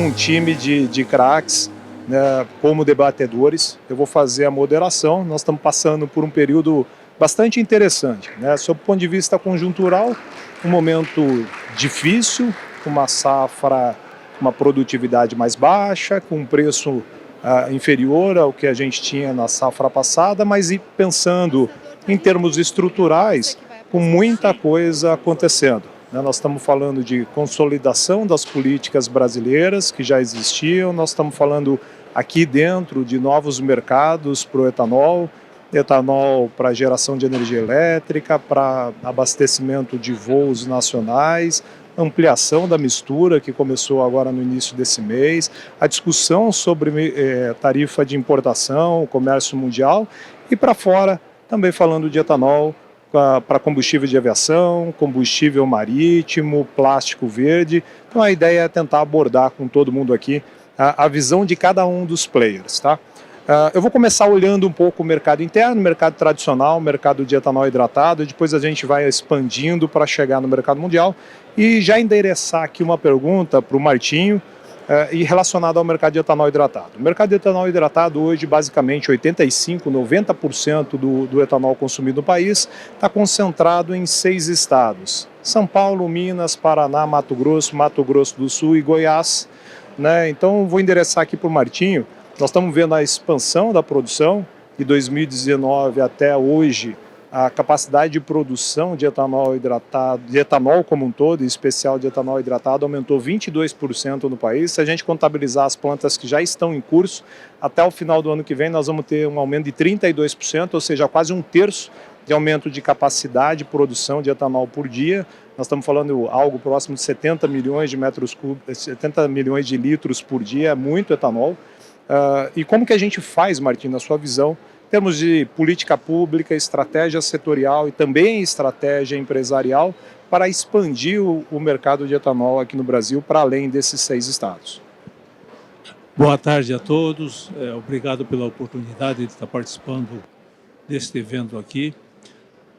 um time de craques, né, como debatedores. Eu vou fazer a moderação. Nós estamos passando por um período bastante interessante, né? Sob o ponto de vista conjuntural, um momento difícil, uma safra, uma produtividade mais baixa, com um preço inferior ao que a gente tinha na safra passada, mas e pensando em termos estruturais, com muita coisa acontecendo. Nós estamos falando de consolidação das políticas brasileiras que já existiam, nós estamos falando aqui dentro de novos mercados para o etanol, etanol para geração de energia elétrica, para abastecimento de voos nacionais, ampliação da mistura que começou agora no início desse mês, a discussão sobre tarifa de importação, comércio mundial e para fora também falando de etanol para combustível de aviação, combustível marítimo, plástico verde. Então a ideia é tentar abordar com todo mundo aqui a visão de cada um dos players, tá? Eu vou começar olhando um pouco o mercado interno, mercado tradicional, mercado de etanol hidratado, e depois a gente vai expandindo para chegar no mercado mundial e já endereçar aqui uma pergunta para o Martinho e relacionado ao mercado de etanol hidratado. O mercado de etanol hidratado hoje, basicamente 85%, 90% do etanol consumido no país está concentrado em 6 estados: São Paulo, Minas, Paraná, Mato Grosso do Sul e Goiás, né? Então vou endereçar aqui para o Martinho. Nós estamos vendo a expansão da produção de 2019 até hoje. A capacidade de produção de etanol hidratado, de etanol como um todo, em especial de etanol hidratado, aumentou 22% no país. Se a gente contabilizar as plantas que já estão em curso, até o final do ano que vem nós vamos ter um aumento de 32%, ou seja, quase um terço de aumento de capacidade de produção de etanol por dia. Nós estamos falando algo próximo de 70 milhões de metros cúbicos, 70 milhões de litros por dia, é muito etanol. E como que a gente faz, Martim, na sua visão, em termos de política pública, estratégia setorial e também estratégia empresarial para expandir o mercado de etanol aqui no Brasil para além desses 6 estados? Boa tarde a todos, obrigado pela oportunidade de estar participando deste evento aqui.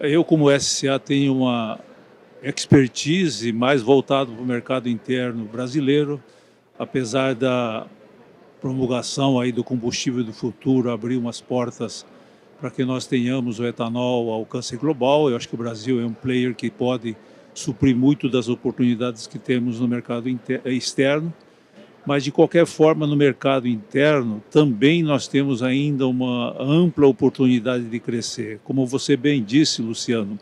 Eu, como SCA, tenho uma expertise mais voltada para o mercado interno brasileiro, apesar da promulgação aí do combustível do futuro abrir umas portas para que nós tenhamos o etanol ao alcance global. Eu acho que o Brasil é um player que pode suprir muito das oportunidades que temos no mercado externo, mas de qualquer forma no mercado interno também nós temos ainda uma ampla oportunidade de crescer. Como você bem disse, Luciano,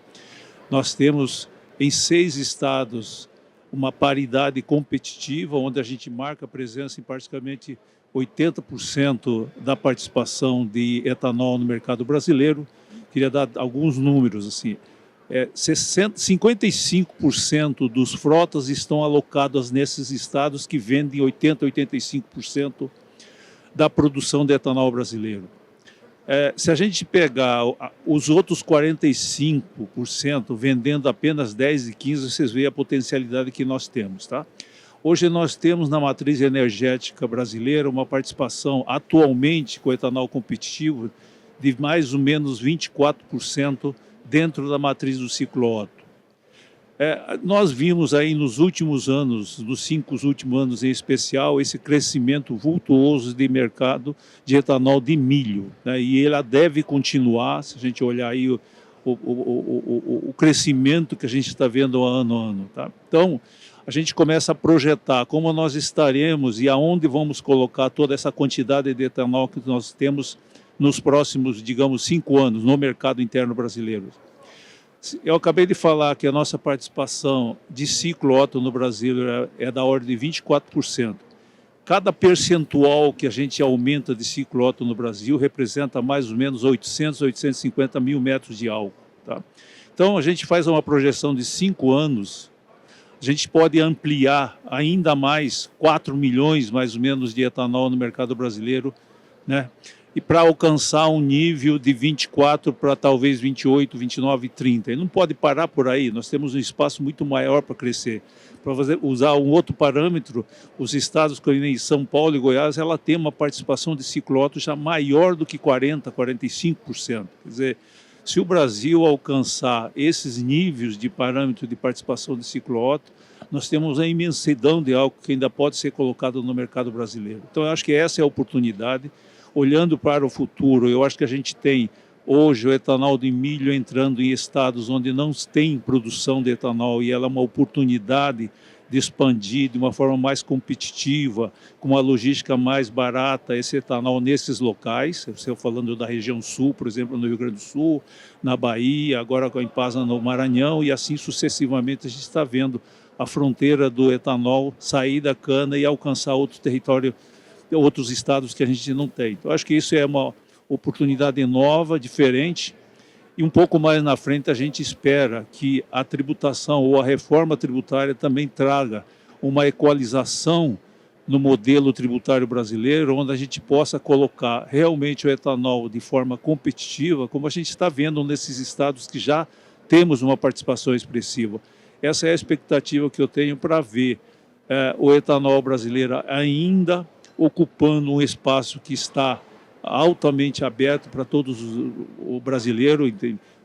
nós temos em 6 estados uma paridade competitiva, onde a gente marca presença em praticamente 80% da participação de etanol no mercado brasileiro. Queria dar alguns números assim. 55% dos frotas estão alocadas nesses estados que vendem 80% a 85% da produção de etanol brasileiro. Se a gente pegar os outros 45% vendendo apenas 10% e 15%, vocês veem a potencialidade que nós temos, tá? Hoje nós temos na matriz energética brasileira uma participação atualmente com etanol competitivo de mais ou menos 24% dentro da matriz do ciclo Otto. Nós vimos aí nos últimos anos, nos 5 últimos anos em especial, esse crescimento vultuoso de mercado de etanol de milho, né? E ela deve continuar, se a gente olhar aí o crescimento que a gente está vendo ano a ano, tá? Então, a gente começa a projetar como nós estaremos e aonde vamos colocar toda essa quantidade de etanol que nós temos nos próximos, digamos, 5 anos no mercado interno brasileiro. Eu acabei de falar que a nossa participação de ciclo Otto no Brasil é da ordem de 24%. Cada percentual que a gente aumenta de ciclo Otto no Brasil representa mais ou menos 800, 850 mil metros de álcool, tá? Então, a gente faz uma projeção de 5 anos, a gente pode ampliar ainda mais 4 milhões, mais ou menos, de etanol no mercado brasileiro, né? E para alcançar um nível de 24 para talvez 28, 29, 30. E não pode parar por aí, nós temos um espaço muito maior para crescer. Para usar um outro parâmetro, os estados como São Paulo e Goiás, ela tem uma participação de ciclo Otto já maior do que 40%, 45%. Quer dizer, se o Brasil alcançar esses níveis de parâmetro de participação de ciclo Otto, nós temos a imensidão de álcool que ainda pode ser colocado no mercado brasileiro. Então, eu acho que essa é a oportunidade. Olhando para o futuro, eu acho que a gente tem hoje o etanol de milho entrando em estados onde não tem produção de etanol e ela é uma oportunidade de expandir de uma forma mais competitiva, com uma logística mais barata, esse etanol nesses locais. Eu estou falando da região sul, por exemplo, no Rio Grande do Sul, na Bahia, agora com a Impasa no Maranhão, e assim sucessivamente a gente está vendo a fronteira do etanol sair da cana e alcançar outro território, outros estados que a gente não tem. Então, acho que isso é uma oportunidade nova, diferente, e um pouco mais na frente a gente espera que a tributação ou a reforma tributária também traga uma equalização no modelo tributário brasileiro, onde a gente possa colocar realmente o etanol de forma competitiva, como a gente está vendo nesses estados que já temos uma participação expressiva. Essa é a expectativa que eu tenho para ver o etanol brasileiro ainda ocupando um espaço que está altamente aberto para todos o brasileiro.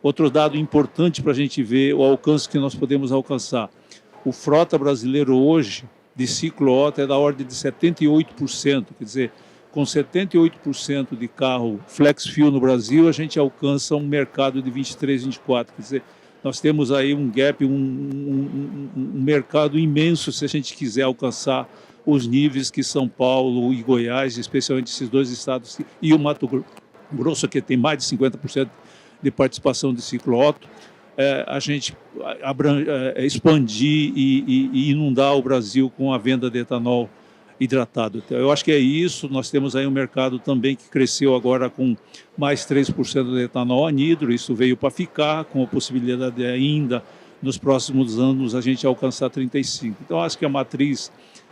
Outro dado importante para a gente ver o alcance que nós podemos alcançar. O frota brasileiro hoje, de ciclo Otto, é da ordem de 78%, quer dizer, com 78% de carro flex fuel no Brasil, a gente alcança um mercado de 23, 24, quer dizer, nós temos aí um gap, um mercado imenso se a gente quiser alcançar os níveis que São Paulo e Goiás, especialmente esses dois estados, e o Mato Grosso, que tem mais de 50% de participação de ciclo Otto, a gente expandir e inundar o Brasil com a venda de etanol hidratado. Então, eu acho que é isso. Nós temos aí um mercado também que cresceu agora com mais 3% de etanol anidro. Isso veio para ficar, com a possibilidade de ainda, nos próximos anos, a gente alcançar 35%. Então, acho que a matriz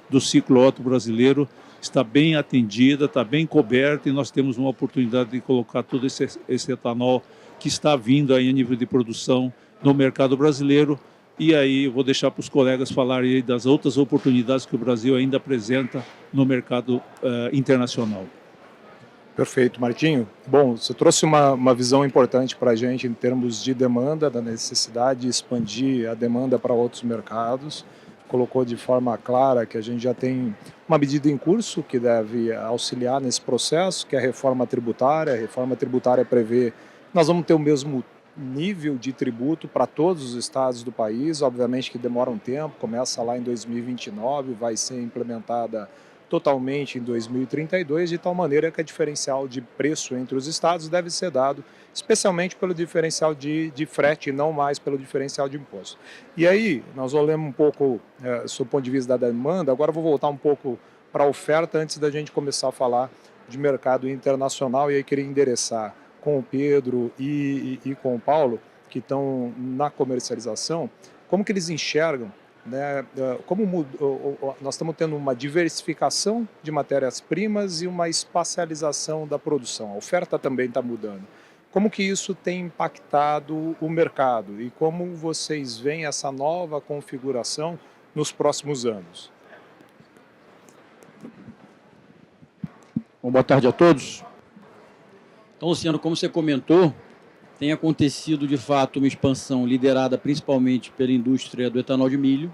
do ciclo Otto brasileiro está bem atendida, está bem coberta, e nós temos uma oportunidade de colocar todo esse etanol que está vindo aí a nível de produção no mercado brasileiro. E aí eu vou deixar para os colegas falarem aí das outras oportunidades que o Brasil ainda apresenta no mercado internacional. Perfeito, Martinho. Bom, você trouxe uma visão importante para a gente em termos de demanda, da necessidade de expandir a demanda para outros mercados. Colocou de forma clara que a gente já tem uma medida em curso que deve auxiliar nesse processo, que é a reforma tributária. A reforma tributária prevê que nós vamos ter o mesmo nível de tributo para todos os estados do país, obviamente que demora um tempo, começa lá em 2029, vai ser implementada totalmente em 2032, de tal maneira que a diferencial de preço entre os estados deve ser dado especialmente pelo diferencial de frete e não mais pelo diferencial de imposto. E aí, nós olhamos um pouco sob o ponto de vista da demanda, agora eu vou voltar um pouco para a oferta antes da gente começar a falar de mercado internacional, e aí queria endereçar com o Pedro e com o Paulo, que estão na comercialização, como que eles enxergam, né, como nós estamos tendo uma diversificação de matérias-primas e uma espacialização da produção. A oferta também está mudando. Como que isso tem impactado o mercado e como vocês veem essa nova configuração nos próximos anos? Bom, boa tarde a todos. Então, Luciano, como você comentou, tem acontecido, de fato, uma expansão liderada principalmente pela indústria do etanol de milho.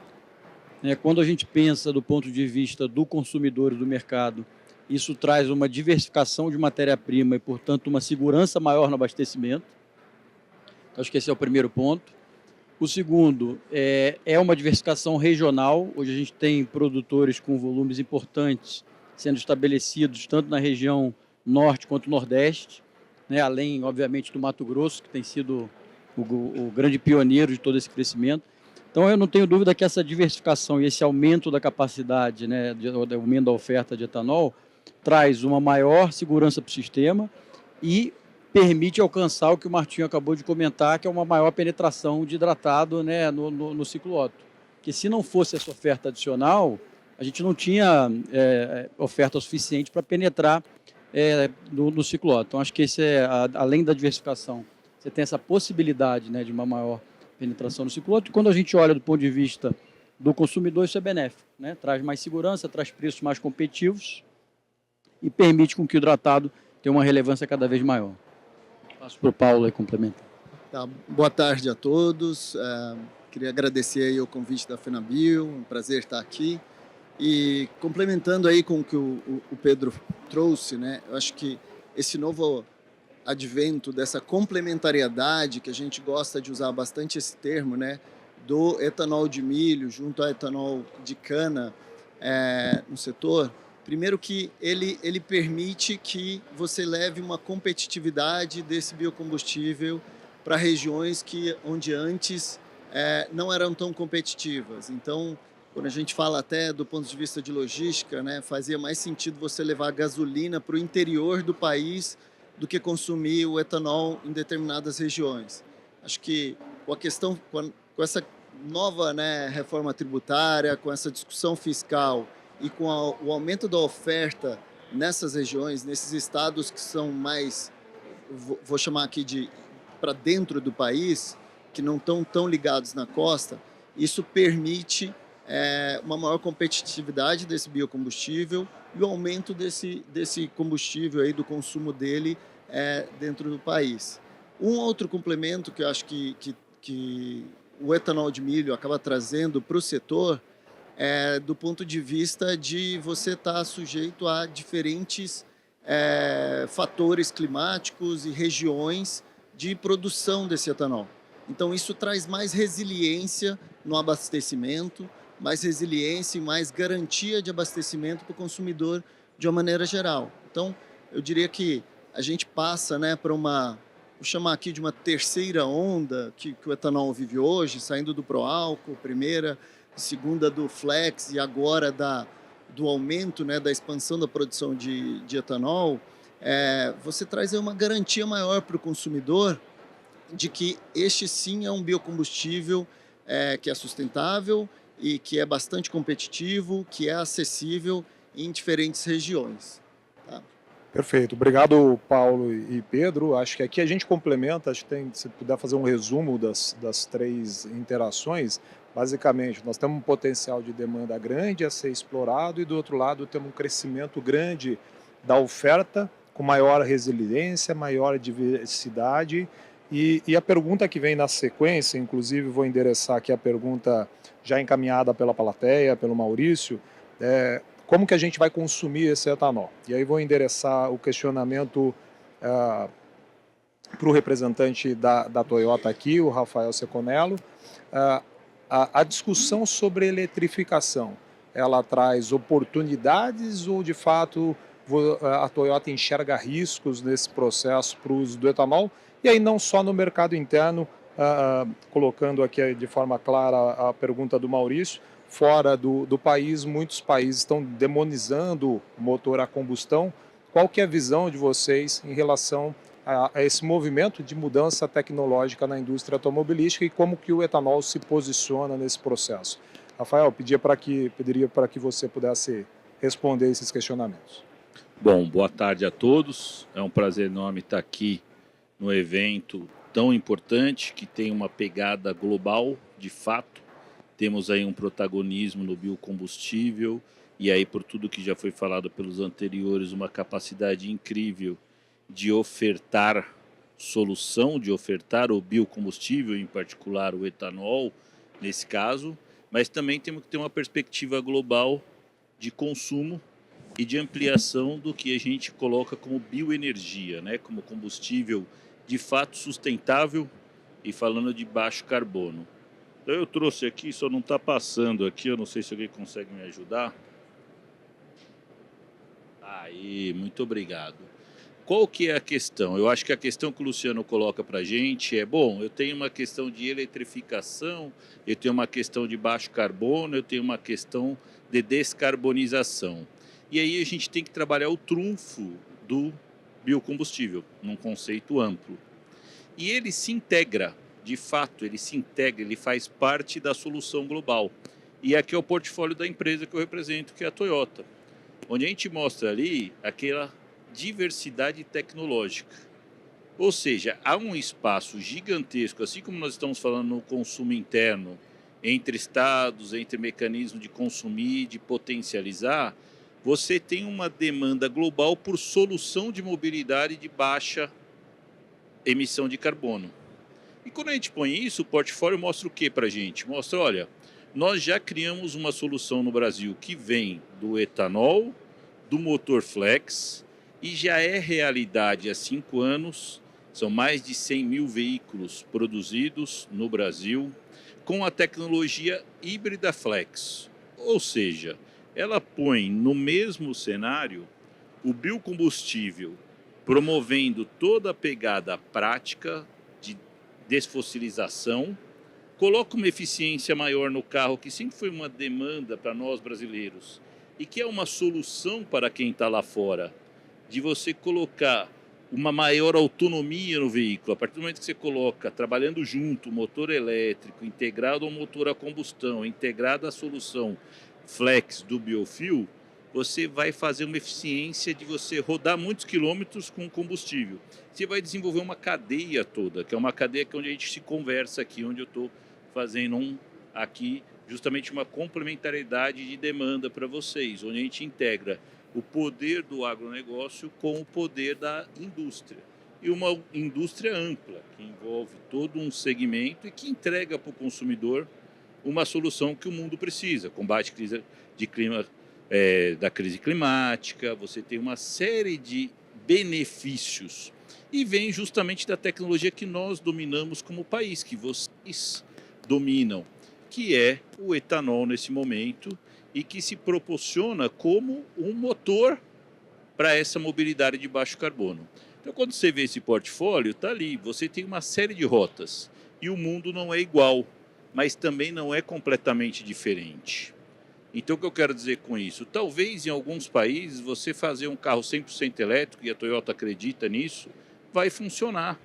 Quando a gente pensa do ponto de vista do consumidor e do mercado, isso traz uma diversificação de matéria-prima e, portanto, uma segurança maior no abastecimento. Então, acho que esse é o primeiro ponto. O segundo é uma diversificação regional. Hoje a gente tem produtores com volumes importantes sendo estabelecidos tanto na região norte quanto nordeste, além, obviamente, do Mato Grosso, que tem sido o grande pioneiro de todo esse crescimento. Então, eu não tenho dúvida que essa diversificação e esse aumento da capacidade, aumento da oferta de etanol, traz uma maior segurança para o sistema e permite alcançar o que o Martinho acabou de comentar, que é uma maior penetração de hidratado no ciclo Otto. Porque se não fosse essa oferta adicional, a gente não tinha oferta suficiente para penetrar no ciclo Otto. Então, acho que esse além da diversificação, você tem essa possibilidade de uma maior penetração no ciclo Otto. E quando a gente olha do ponto de vista do consumidor, isso é benéfico. Traz mais segurança, traz preços mais competitivos e permite com que o hidratado tenha uma relevância cada vez maior. Passo para o Paulo aí complementar. Tá, boa tarde a todos. Queria agradecer aí o convite da FenaBio, um prazer estar aqui. E complementando aí com o que o Pedro trouxe, né? Eu acho que esse novo advento dessa complementariedade, que a gente gosta de usar bastante esse termo, né? Do etanol de milho junto ao etanol de cana no setor, primeiro que ele permite que você leve uma competitividade desse biocombustível para regiões onde antes não eram tão competitivas. Então, quando a gente fala até do ponto de vista de logística, né, fazia mais sentido você levar gasolina para o interior do país do que consumir o etanol em determinadas regiões. Acho que com essa nova, né, reforma tributária, com essa discussão fiscal e com o aumento da oferta nessas regiões, nesses estados que são mais, vou chamar aqui de para dentro do país, que não estão tão ligados na costa, isso permite uma maior competitividade desse biocombustível e o aumento desse combustível aí, do consumo dele dentro do país. Um outro complemento que eu acho que o etanol de milho acaba trazendo para o setor do ponto de vista de você estar sujeito a diferentes fatores climáticos e regiões de produção desse etanol. Então isso traz mais resiliência no abastecimento, mais resiliência e mais garantia de abastecimento para o consumidor de uma maneira geral. Então, eu diria que a gente passa, né, para vou chamar aqui de uma terceira onda que o etanol vive hoje, saindo do pró-álcool, primeira, segunda do flex e agora do aumento, né, da expansão da produção de etanol. Você traz aí uma garantia maior para o consumidor de que este sim é um biocombustível que é sustentável e que é bastante competitivo, que é acessível em diferentes regiões. Tá? Perfeito. Obrigado, Paulo e Pedro. Acho que aqui a gente complementa, acho que se puder fazer um resumo das três interações, basicamente nós temos um potencial de demanda grande a ser explorado e do outro lado temos um crescimento grande da oferta com maior resiliência, maior diversidade e a pergunta que vem na sequência, inclusive vou endereçar aqui a pergunta já encaminhada pela plateia, pelo Maurício, como que a gente vai consumir esse etanol? E aí vou endereçar o questionamento para o representante da Toyota aqui, o Rafael Seconello. A discussão sobre eletrificação, ela traz oportunidades ou de fato a Toyota enxerga riscos nesse processo para o uso do etanol? E aí não só no mercado interno, colocando aqui de forma clara a pergunta do Maurício, fora do país, muitos países estão demonizando o motor a combustão. Qual que é a visão de vocês em relação a esse movimento de mudança tecnológica na indústria automobilística e como que o etanol se posiciona nesse processo? Rafael, pediria para que você pudesse responder esses questionamentos. Bom, boa tarde a todos. É um prazer enorme estar aqui no evento tão importante, que tem uma pegada global, de fato. Temos aí um protagonismo no biocombustível e aí, por tudo que já foi falado pelos anteriores, uma capacidade incrível de ofertar solução, de ofertar o biocombustível, em particular o etanol, nesse caso, mas também temos que ter uma perspectiva global de consumo e de ampliação do que a gente coloca como bioenergia, né? Como combustível de fato sustentável e falando de baixo carbono. Então eu trouxe aqui, só não está passando aqui, eu não sei se alguém consegue me ajudar. Aí, muito obrigado. Qual que é a questão? Eu acho que a questão que o Luciano coloca para a gente bom, eu tenho uma questão de eletrificação, eu tenho uma questão de baixo carbono, eu tenho uma questão de descarbonização. E aí a gente tem que trabalhar o trunfo do biocombustível, num conceito amplo. E ele se integra, de fato, ele se integra, ele faz parte da solução global. E aqui é o portfólio da empresa que eu represento, que é a Toyota, onde a gente mostra ali aquela diversidade tecnológica. Ou seja, há um espaço gigantesco, assim como nós estamos falando no consumo interno, entre estados, entre mecanismos de consumir, de potencializar, você tem uma demanda global por solução de mobilidade de baixa emissão de carbono. E quando a gente põe isso, o portfólio mostra o que para a gente? Mostra, olha, nós já criamos uma solução no Brasil que vem do etanol, do motor flex, e já é realidade há 5 anos. São mais de 100 mil veículos produzidos no Brasil com a tecnologia híbrida flex. Ou seja, ela põe no mesmo cenário o biocombustível, promovendo toda a pegada prática de desfossilização, coloca uma eficiência maior no carro, que sempre foi uma demanda para nós brasileiros, e que é uma solução para quem está lá fora, de você colocar uma maior autonomia no veículo. A partir do momento que você coloca, trabalhando junto, motor elétrico, integrado ao motor a combustão, integrado à solução flex do biofuel, você vai fazer uma eficiência de você rodar muitos quilômetros com combustível. Você vai desenvolver uma cadeia toda, que é uma cadeia que onde a gente se conversa aqui, onde eu estou fazendo aqui justamente uma complementariedade de demanda para vocês, onde a gente integra o poder do agronegócio com o poder da indústria. E uma indústria ampla, que envolve todo um segmento e que entrega para o consumidor uma solução que o mundo precisa. Combate da crise climática, você tem uma série de benefícios. E vem justamente da tecnologia que nós dominamos como país, que vocês dominam, que é o etanol nesse momento, e que se proporciona como um motor para essa mobilidade de baixo carbono. Então, quando você vê esse portfólio, está ali, você tem uma série de rotas, e o mundo não é igual, mas também não é completamente diferente. Então, o que eu quero dizer com isso? Talvez em alguns países você fazer um carro 100% elétrico, e a Toyota acredita nisso, vai funcionar.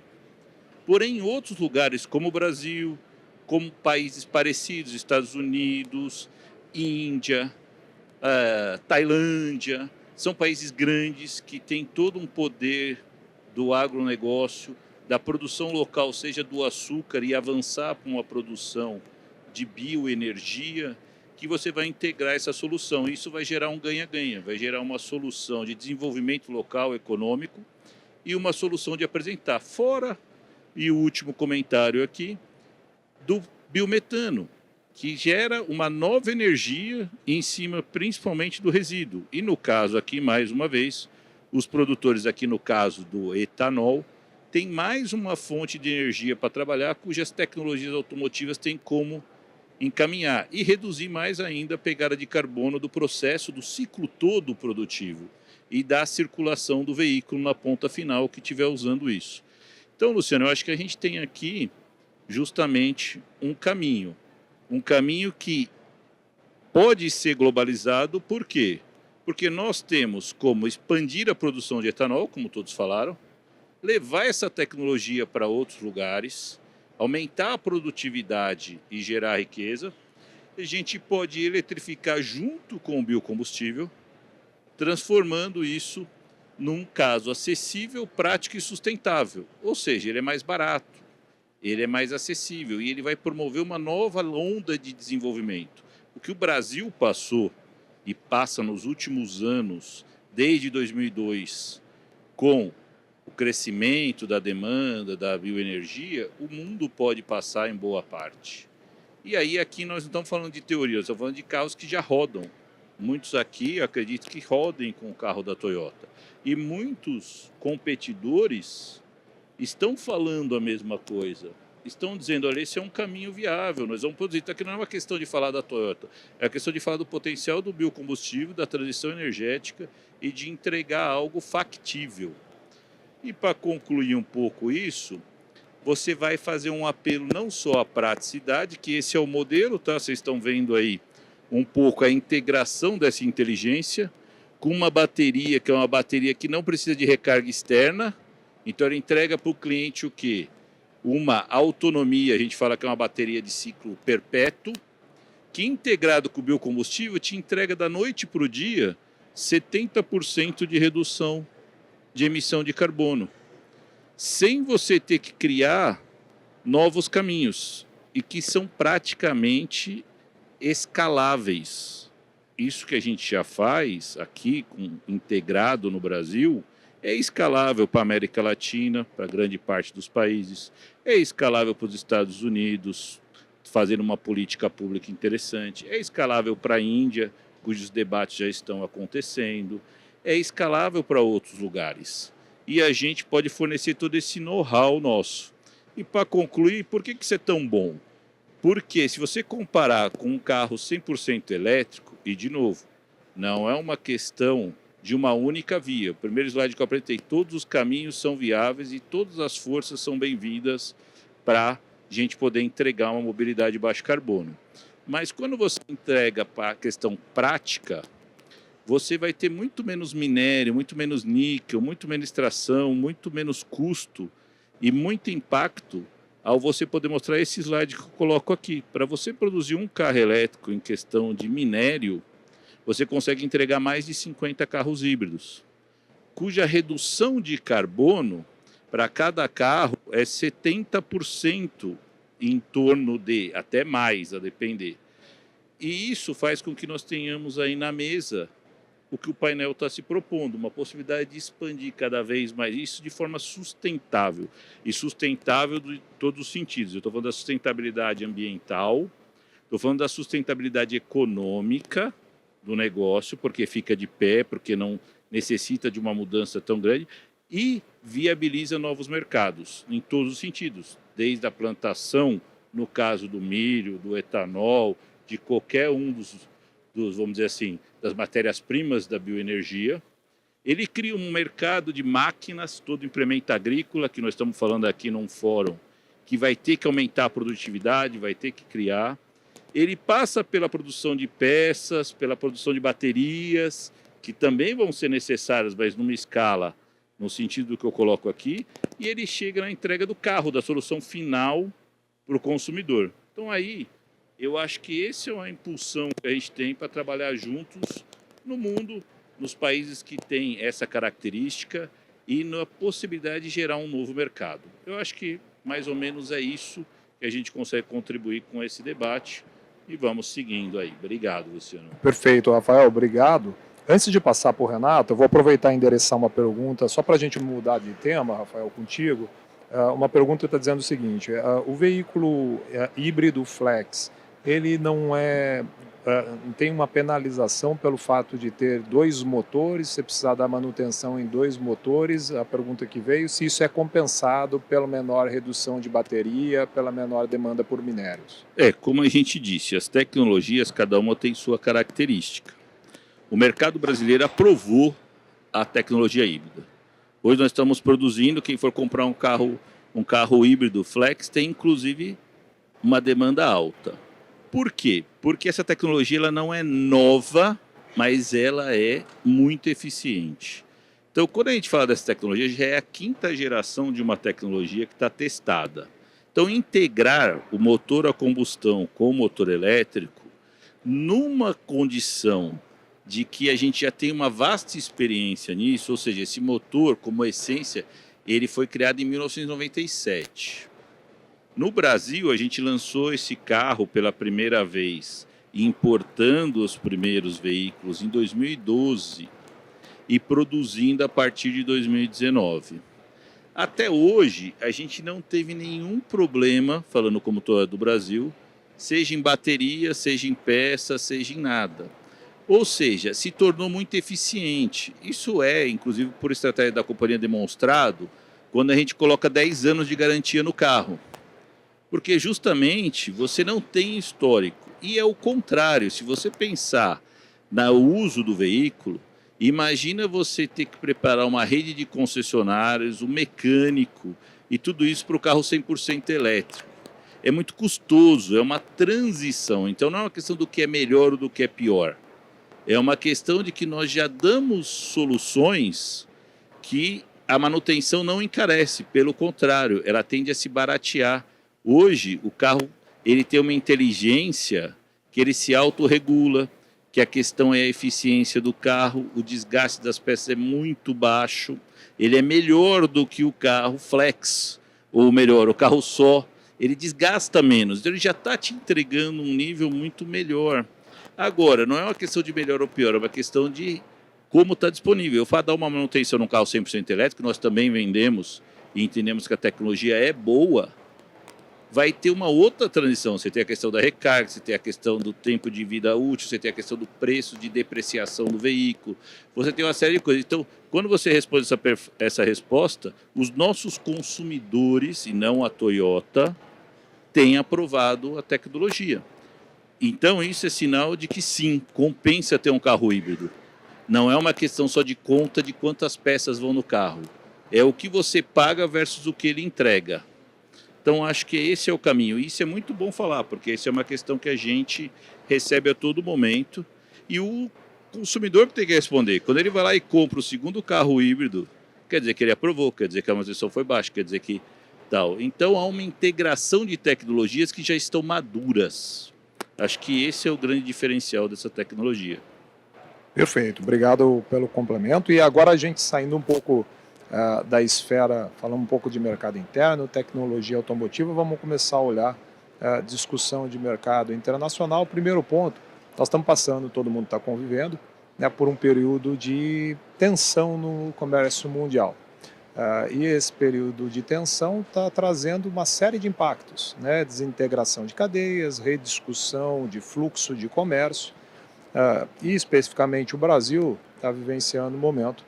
Porém, em outros lugares, como o Brasil, como países parecidos, Estados Unidos, Índia, Tailândia, são países grandes que têm todo um poder do agronegócio, da produção local, seja do açúcar, e avançar para uma produção de bioenergia, que você vai integrar essa solução. Isso vai gerar um ganha-ganha, vai gerar uma solução de desenvolvimento local econômico e uma solução de apresentar. Fora, e o último comentário aqui, do biometano, que gera uma nova energia em cima principalmente do resíduo. E no caso aqui, mais uma vez, os produtores aqui no caso do etanol, têm mais uma fonte de energia para trabalhar, cujas tecnologias automotivas têm como encaminhar e reduzir mais ainda a pegada de carbono do processo, do ciclo todo produtivo e da circulação do veículo na ponta final que estiver usando isso. Então, Luciano, eu acho que a gente tem aqui justamente um caminho que pode ser globalizado. Por quê? Porque nós temos como expandir a produção de etanol, como todos falaram, levar essa tecnologia para outros lugares, aumentar a produtividade e gerar riqueza. A gente pode eletrificar junto com o biocombustível, transformando isso num caso acessível, prático e sustentável. Ou seja, ele é mais barato, ele é mais acessível e ele vai promover uma nova onda de desenvolvimento. O que o Brasil passou e passa nos últimos anos, desde 2002, com o crescimento da demanda da bioenergia, o mundo pode passar em boa parte. E aí aqui nós não estamos falando de teoria, nós estamos falando de carros que já rodam. Muitos aqui, eu acredito que rodem com o carro da Toyota. E muitos competidores estão falando a mesma coisa. Estão dizendo, olha, esse é um caminho viável, nós vamos produzir. Então aqui não é uma questão de falar da Toyota, é a questão de falar do potencial do biocombustível, da transição energética e de entregar algo factível. E para concluir um pouco isso, você vai fazer um apelo não só à praticidade, que esse é o modelo, tá? Vocês estão vendo aí um pouco a integração dessa inteligência com uma bateria, que é uma bateria que não precisa de recarga externa. Então ela entrega para o cliente o quê? Uma autonomia, a gente fala que é uma bateria de ciclo perpétuo, que integrado com o biocombustível te entrega da noite para o dia 70% de redução de emissão de carbono, sem você ter que criar novos caminhos e que são praticamente escaláveis. Isso que a gente já faz aqui, integrado no Brasil, É escalável para a América Latina, para grande parte dos países. É escalável para os Estados Unidos, fazendo uma política pública interessante. É escalável para a Índia, cujos debates já estão acontecendo. É escalável para outros lugares. E a gente pode fornecer todo esse know-how nosso. E para concluir, por que isso é tão bom? Porque se você comparar com um carro 100% elétrico, e de novo, não é uma questão de uma única via. O primeiro slide que eu apresentei, todos os caminhos são viáveis e todas as forças são bem-vindas para a gente poder entregar uma mobilidade de baixo carbono. Mas quando você entrega para a questão prática, você vai ter muito menos minério, muito menos níquel, muito menos extração, muito menos custo e muito impacto ao você poder mostrar esse slide que eu coloco aqui. Para você produzir um carro elétrico em questão de minério, você consegue entregar mais de 50 carros híbridos, cuja redução de carbono para cada carro é 70%, em torno de, até mais, a depender. E isso faz com que nós tenhamos aí na mesa o que o painel está se propondo, uma possibilidade de expandir cada vez mais isso de forma sustentável. E sustentável de todos os sentidos. Eu estou falando da sustentabilidade ambiental, estou falando da sustentabilidade econômica do negócio, porque fica de pé, porque não necessita de uma mudança tão grande, e viabiliza novos mercados, em todos os sentidos, desde a plantação, no caso do milho, do etanol, de qualquer um dos vamos dizer assim, das matérias-primas da bioenergia. Ele cria um mercado de máquinas, todo implemento agrícola, que nós estamos falando aqui num fórum, que vai ter que aumentar a produtividade, vai ter que criar. Ele passa pela produção de peças, pela produção de baterias, que também vão ser necessárias, mas numa escala, no sentido do que eu coloco aqui, e ele chega na entrega do carro, da solução final para o consumidor. Então aí, eu acho que essa é uma impulsão que a gente tem para trabalhar juntos no mundo, nos países que têm essa característica e na possibilidade de gerar um novo mercado. Eu acho que mais ou menos é isso que a gente consegue contribuir com esse debate e vamos seguindo aí. Obrigado, Luciano. Perfeito, Rafael, obrigado. Antes de passar para o Renato, eu vou aproveitar e endereçar uma pergunta, só para a gente mudar de tema, Rafael, contigo. Uma pergunta está dizendo o seguinte, o veículo híbrido flex, ele não tem uma penalização pelo fato de ter dois motores, você precisar dar manutenção em dois motores, a pergunta que veio, se isso é compensado pela menor redução de bateria, pela menor demanda por minérios. Como a gente disse, as tecnologias, cada uma tem sua característica. O mercado brasileiro aprovou a tecnologia híbrida. Hoje nós estamos produzindo, quem for comprar um carro híbrido flex tem inclusive uma demanda alta. Por quê? Porque essa tecnologia ela não é nova, mas ela é muito eficiente. Então, quando a gente fala dessa tecnologia, já é a 5ª geração de uma tecnologia que está testada. Então, integrar o motor a combustão com o motor elétrico, numa condição de que a gente já tem uma vasta experiência nisso, ou seja, esse motor, como essência, ele foi criado em 1997. No Brasil, a gente lançou esse carro pela primeira vez, importando os primeiros veículos em 2012 e produzindo a partir de 2019. Até hoje, a gente não teve nenhum problema, falando como todo do Brasil, seja em bateria, seja em peça, seja em nada. Ou seja, se tornou muito eficiente. Isso é, inclusive, por estratégia da companhia demonstrado, quando a gente coloca 10 anos de garantia no carro. Porque justamente você não tem histórico. E é o contrário, se você pensar no uso do veículo, imagina você ter que preparar uma rede de concessionários, um mecânico e tudo isso para o carro 100% elétrico. É muito custoso, é uma transição. Então não é uma questão do que é melhor ou do que é pior. É uma questão de que nós já damos soluções que a manutenção não encarece, pelo contrário, ela tende a se baratear. Hoje, o carro ele tem uma inteligência que ele se autorregula, que a questão é a eficiência do carro, o desgaste das peças é muito baixo, ele é melhor do que o carro flex, ou melhor, o carro só, ele desgasta menos, então ele já está te entregando um nível muito melhor. Agora, não é uma questão de melhor ou pior, é uma questão de como está disponível. Eu dar uma manutenção num carro 100% elétrico, nós também vendemos e entendemos que a tecnologia é boa, vai ter uma outra transição. Você tem a questão da recarga, você tem a questão do tempo de vida útil, você tem a questão do preço de depreciação do veículo, você tem uma série de coisas. Então, quando você responde essa resposta, os nossos consumidores, e não a Toyota, têm aprovado a tecnologia. Então, isso é sinal de que sim, compensa ter um carro híbrido. Não é uma questão só de conta de quantas peças vão no carro. É o que você paga versus o que ele entrega. Então, acho que esse é o caminho. E isso é muito bom falar, porque isso é uma questão que a gente recebe a todo momento. E o consumidor que tem que responder. Quando ele vai lá e compra o segundo carro híbrido, quer dizer que ele aprovou, quer dizer que a manutenção foi baixa, quer dizer que tal. Então, há uma integração de tecnologias que já estão maduras. Acho que esse é o grande diferencial dessa tecnologia. Perfeito, obrigado pelo complemento. E agora a gente saindo um pouco da esfera, falando um pouco de mercado interno, tecnologia automotiva, vamos começar a olhar a discussão de mercado internacional. Primeiro ponto, nós estamos passando, todo mundo está convivendo, né, por um período de tensão no comércio mundial. E esse período de tensão está trazendo uma série de impactos, né, desintegração de cadeias, rediscussão de fluxo de comércio, e especificamente o Brasil está vivenciando um momento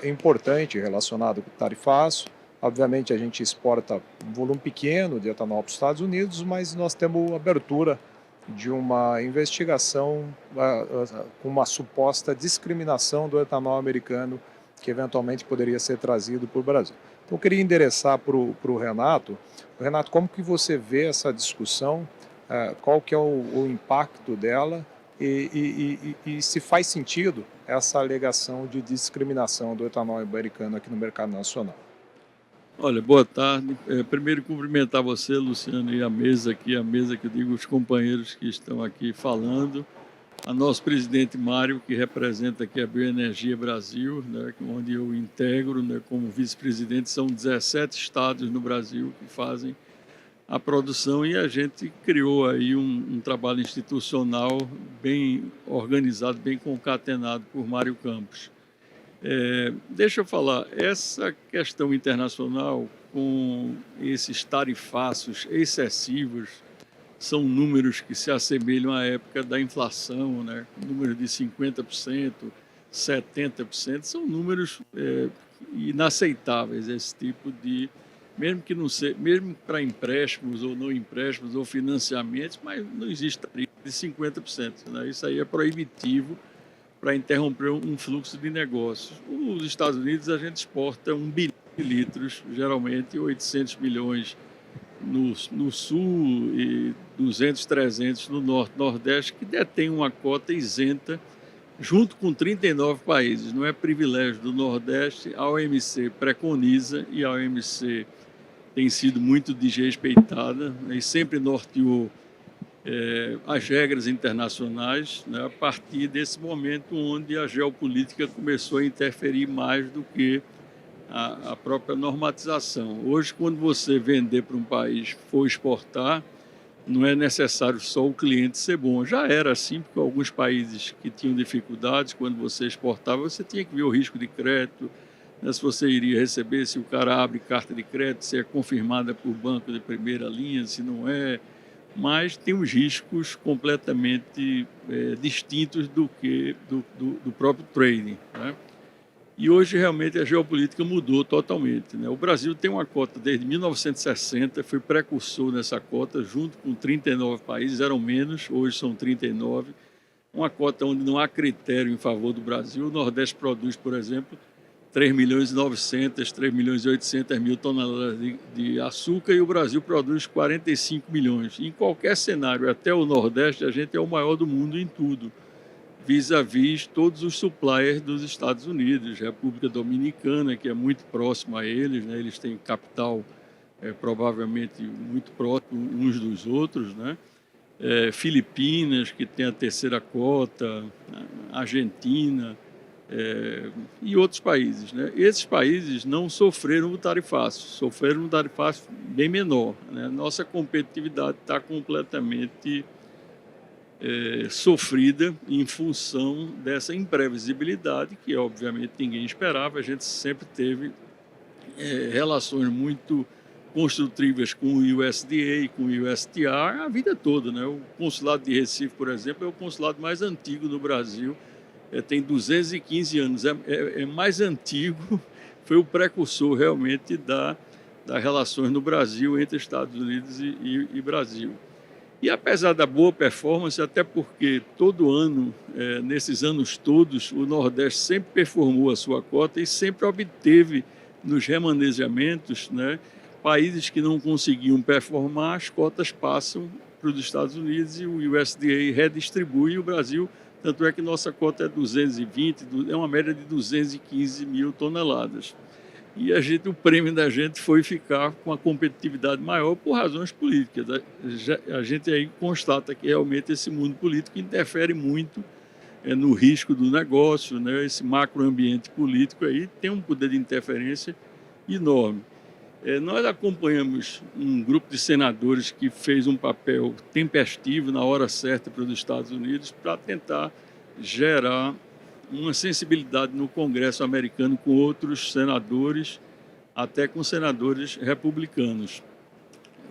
importante relacionado com o tarifaço. Obviamente a gente exporta um volume pequeno de etanol para os Estados Unidos, mas nós temos abertura de uma investigação com uma suposta discriminação do etanol americano que eventualmente poderia ser trazido para o Brasil. Então eu queria endereçar para o Renato. Renato, como que você vê essa discussão, qual que é o impacto dela e se faz sentido essa alegação de discriminação do etanol americano aqui no mercado nacional? Olha, boa tarde. Primeiro cumprimentar você, Luciano, e a mesa que eu digo, os companheiros que estão aqui falando, a nosso presidente Mário, que representa aqui a Bioenergia Brasil, né, onde eu integro, né, como vice-presidente. São 17 estados no Brasil que fazem a produção e a gente criou aí um trabalho institucional bem organizado, bem concatenado por Mário Campos. Deixa eu falar, essa questão internacional com esses tarifaços excessivos são números que se assemelham à época da inflação, né? Números de 50%, 70%, são números inaceitáveis, esse tipo de, mesmo que não seja, mesmo para empréstimos ou não empréstimos ou financiamentos, mas não existe tarifa de 50%, né? Isso aí é proibitivo para interromper um fluxo de negócios. Os Estados Unidos, a gente exporta 1 bilhão de litros, geralmente 800 milhões no sul e 200, 300 no norte, nordeste, que detém uma cota isenta junto com 39 países. Não é privilégio do Nordeste, a OMC preconiza e a OMC tem sido muito desrespeitada, né, e sempre norteou as regras internacionais, né, a partir desse momento onde a geopolítica começou a interferir mais do que a própria normatização. Hoje, quando você vender para um país, for exportar, não é necessário só o cliente ser bom. Já era assim, porque alguns países que tinham dificuldades, quando você exportava, você tinha que ver o risco de crédito, né, se você iria receber, se o cara abre carta de crédito, se é confirmada por banco de primeira linha, se não é. Mas tem os riscos completamente distintos do que do próprio trading, né? E hoje realmente a geopolítica mudou totalmente, né? O Brasil tem uma cota desde 1960, foi precursor nessa cota, junto com 39 países, eram menos, hoje são 39. Uma cota onde não há critério em favor do Brasil. O Nordeste produz, por exemplo, 3 milhões e 900, 3 milhões e 800 mil toneladas de açúcar e o Brasil produz 45 milhões. Em qualquer cenário, até o Nordeste, a gente é o maior do mundo em tudo, vis-à-vis todos os suppliers dos Estados Unidos, República Dominicana, que é muito próximo a eles, né? Eles têm capital provavelmente muito próximo uns dos outros, né? Filipinas, que tem a terceira cota, Argentina, e outros países, né? Esses países não sofreram o tarifaço, sofreram um tarifaço bem menor, né? Nossa competitividade está completamente sofrida em função dessa imprevisibilidade que, obviamente, ninguém esperava. A gente sempre teve relações muito construtivas com o USDA, com o USTR, a vida toda, né? O consulado de Recife, por exemplo, é o consulado mais antigo do Brasil, tem 215 anos, é mais antigo, foi o precursor realmente das relações no Brasil, entre Estados Unidos e Brasil. E apesar da boa performance, até porque todo ano, nesses anos todos, o Nordeste sempre performou a sua cota e sempre obteve nos remanejamentos, né, países que não conseguiam performar, as cotas passam para os Estados Unidos e o USDA redistribui o Brasil. Tanto é que nossa cota é 220, é uma média de 215 mil toneladas. E o prêmio da gente foi ficar com a competitividade maior por razões políticas. A gente aí constata que realmente esse mundo político interfere muito no risco do negócio, né? Esse macroambiente político aí tem um poder de interferência enorme. Nós acompanhamos um grupo de senadores que fez um papel tempestivo na hora certa para os Estados Unidos para tentar gerar uma sensibilidade no Congresso americano com outros senadores, até com senadores republicanos.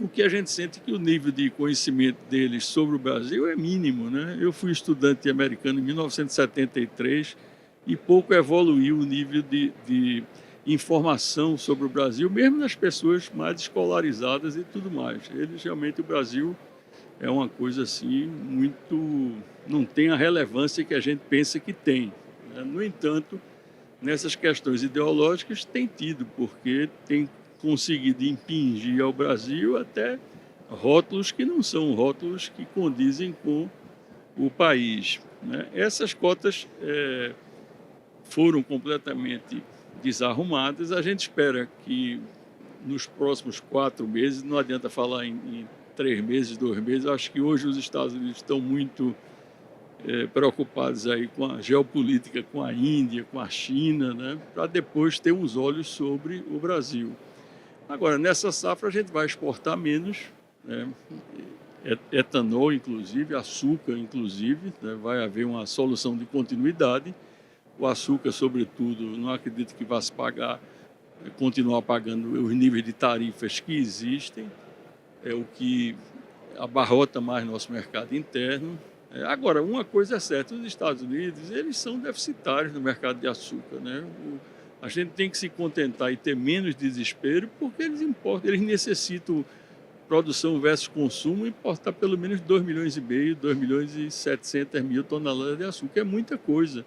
O que a gente sente é que o nível de conhecimento deles sobre o Brasil é mínimo, né? Eu fui estudante americano em 1973 e pouco evoluiu o nível de informação sobre o Brasil, mesmo nas pessoas mais escolarizadas e tudo mais. Eles realmente, o Brasil é uma coisa assim muito, não tem a relevância que a gente pensa que tem, né? No entanto, nessas questões ideológicas tem tido, porque tem conseguido impingir ao Brasil até rótulos que não são rótulos que condizem com o país, né? Essas cotas foram completamente desarrumadas. A gente espera que nos próximos 4 meses, não adianta falar em 3 meses, 2 meses, acho que hoje os Estados Unidos estão muito preocupados aí com a geopolítica, com a Índia, com a China, né, para depois ter os olhos sobre o Brasil. Agora, nessa safra a gente vai exportar menos, né, etanol, inclusive, açúcar, inclusive, né, vai haver uma solução de continuidade. O açúcar, sobretudo, não acredito que vá se pagar, continuar pagando os níveis de tarifas que existem, é o que abarrota mais nosso mercado interno. Agora, uma coisa é certa, os Estados Unidos, eles são deficitários no mercado de açúcar, né? A gente tem que se contentar e ter menos desespero, porque eles necessitam, produção versus consumo, importar pelo menos 2,5 milhões, 2.700.000 toneladas de açúcar, é muita coisa.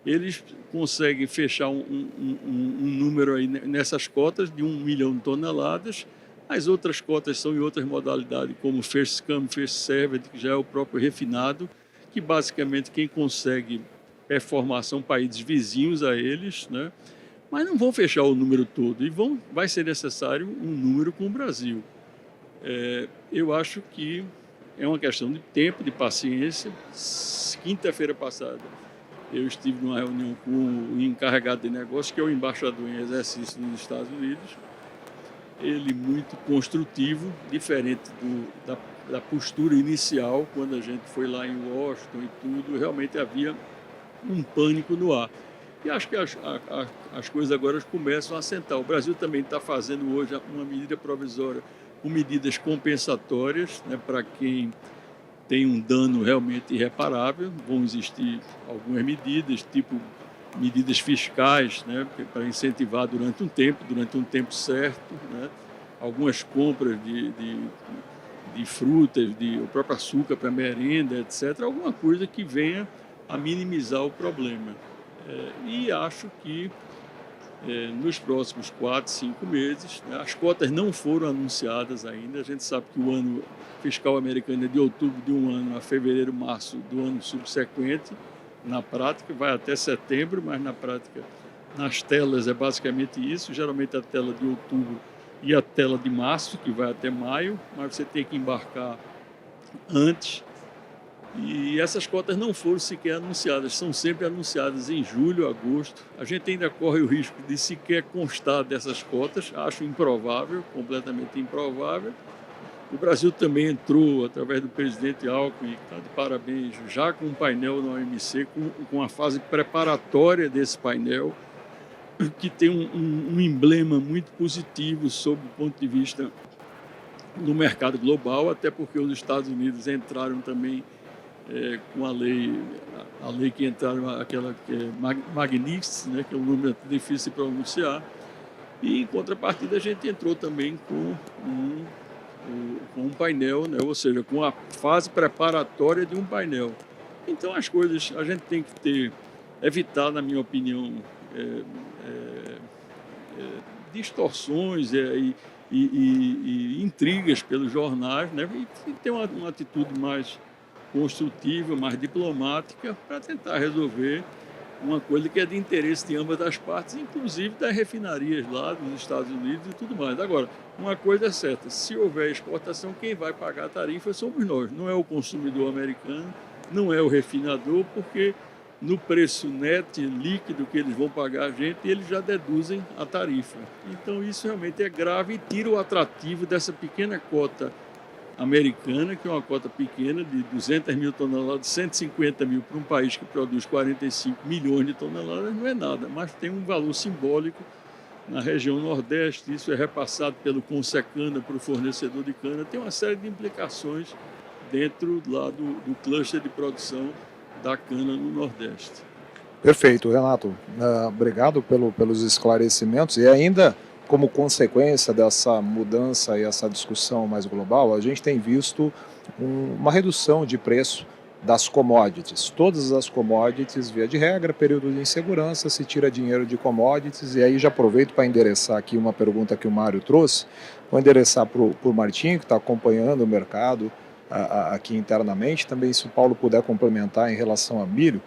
Eles conseguem fechar um número aí nessas cotas de 1 milhão de toneladas. As outras cotas são em outras modalidades, como first come, first served, que já é o próprio refinado, que basicamente quem consegue performar são países vizinhos a eles, né? Mas não vão fechar o número todo e vai ser necessário um número com o Brasil. Eu acho que é uma questão de tempo, de paciência. Quinta-feira passada, eu estive numa reunião com o encarregado de negócios, que é o embaixador em exercício nos Estados Unidos. Ele muito construtivo, diferente da postura inicial, quando a gente foi lá em Washington e tudo, realmente havia um pânico no ar. E acho que as coisas agora começam a assentar. O Brasil também está fazendo hoje uma medida provisória com medidas compensatórias, né, para quem tem um dano realmente irreparável. Vão existir algumas medidas, tipo medidas fiscais, né, para incentivar durante um tempo certo, né, algumas compras de frutas, o próprio açúcar para merenda, etc., alguma coisa que venha a minimizar o problema. E acho que nos próximos 4, 5 meses, né, as cotas não foram anunciadas ainda. A gente sabe que o ano fiscal americano é de outubro de um ano a fevereiro, março do ano subsequente. Na prática, vai até setembro, mas na prática, nas telas é basicamente isso. Geralmente a tela de outubro e a tela de março, que vai até maio, mas você tem que embarcar antes. E essas cotas não foram sequer anunciadas, são sempre anunciadas em julho, agosto. A gente ainda corre o risco de sequer constar dessas cotas, acho improvável, completamente improvável. O Brasil também entrou, através do presidente Alckmin, que está de parabéns, já com um painel na OMC, com a fase preparatória desse painel, que tem um emblema muito positivo sob o ponto de vista do mercado global, até porque os Estados Unidos entraram também com a lei que entraram, aquela que é Magnitsky, né, que é um nome difícil de pronunciar, e em contrapartida a gente entrou também com um painel, né, ou seja, com a fase preparatória de um painel. Então as coisas a gente tem que evitar, na minha opinião, distorções e intrigas pelos jornais, né, e ter uma atitude mais construtiva, mais diplomática, para tentar resolver uma coisa que é de interesse de ambas as partes, inclusive das refinarias lá dos Estados Unidos e tudo mais. Agora, uma coisa é certa, se houver exportação, quem vai pagar a tarifa somos nós, não é o consumidor americano, não é o refinador, porque no preço net, líquido que eles vão pagar a gente, eles já deduzem a tarifa. Então isso realmente é grave e tira o atrativo dessa pequena cota americana, que é uma cota pequena de 200 mil toneladas, 150 mil para um país que produz 45 milhões de toneladas, não é nada, mas tem um valor simbólico na região Nordeste, isso é repassado pelo Consecana para o fornecedor de cana, tem uma série de implicações dentro lá do cluster de produção da cana no Nordeste. Perfeito, Renato. Obrigado pelos esclarecimentos. E ainda, como consequência dessa mudança e essa discussão mais global, a gente tem visto uma redução de preço das commodities. Todas as commodities, via de regra, período de insegurança, se tira dinheiro de commodities. E aí já aproveito para endereçar aqui uma pergunta que o Mário trouxe. Vou endereçar para o Martim, que está acompanhando o mercado aqui internamente. Também, se o Paulo puder complementar em relação a milho,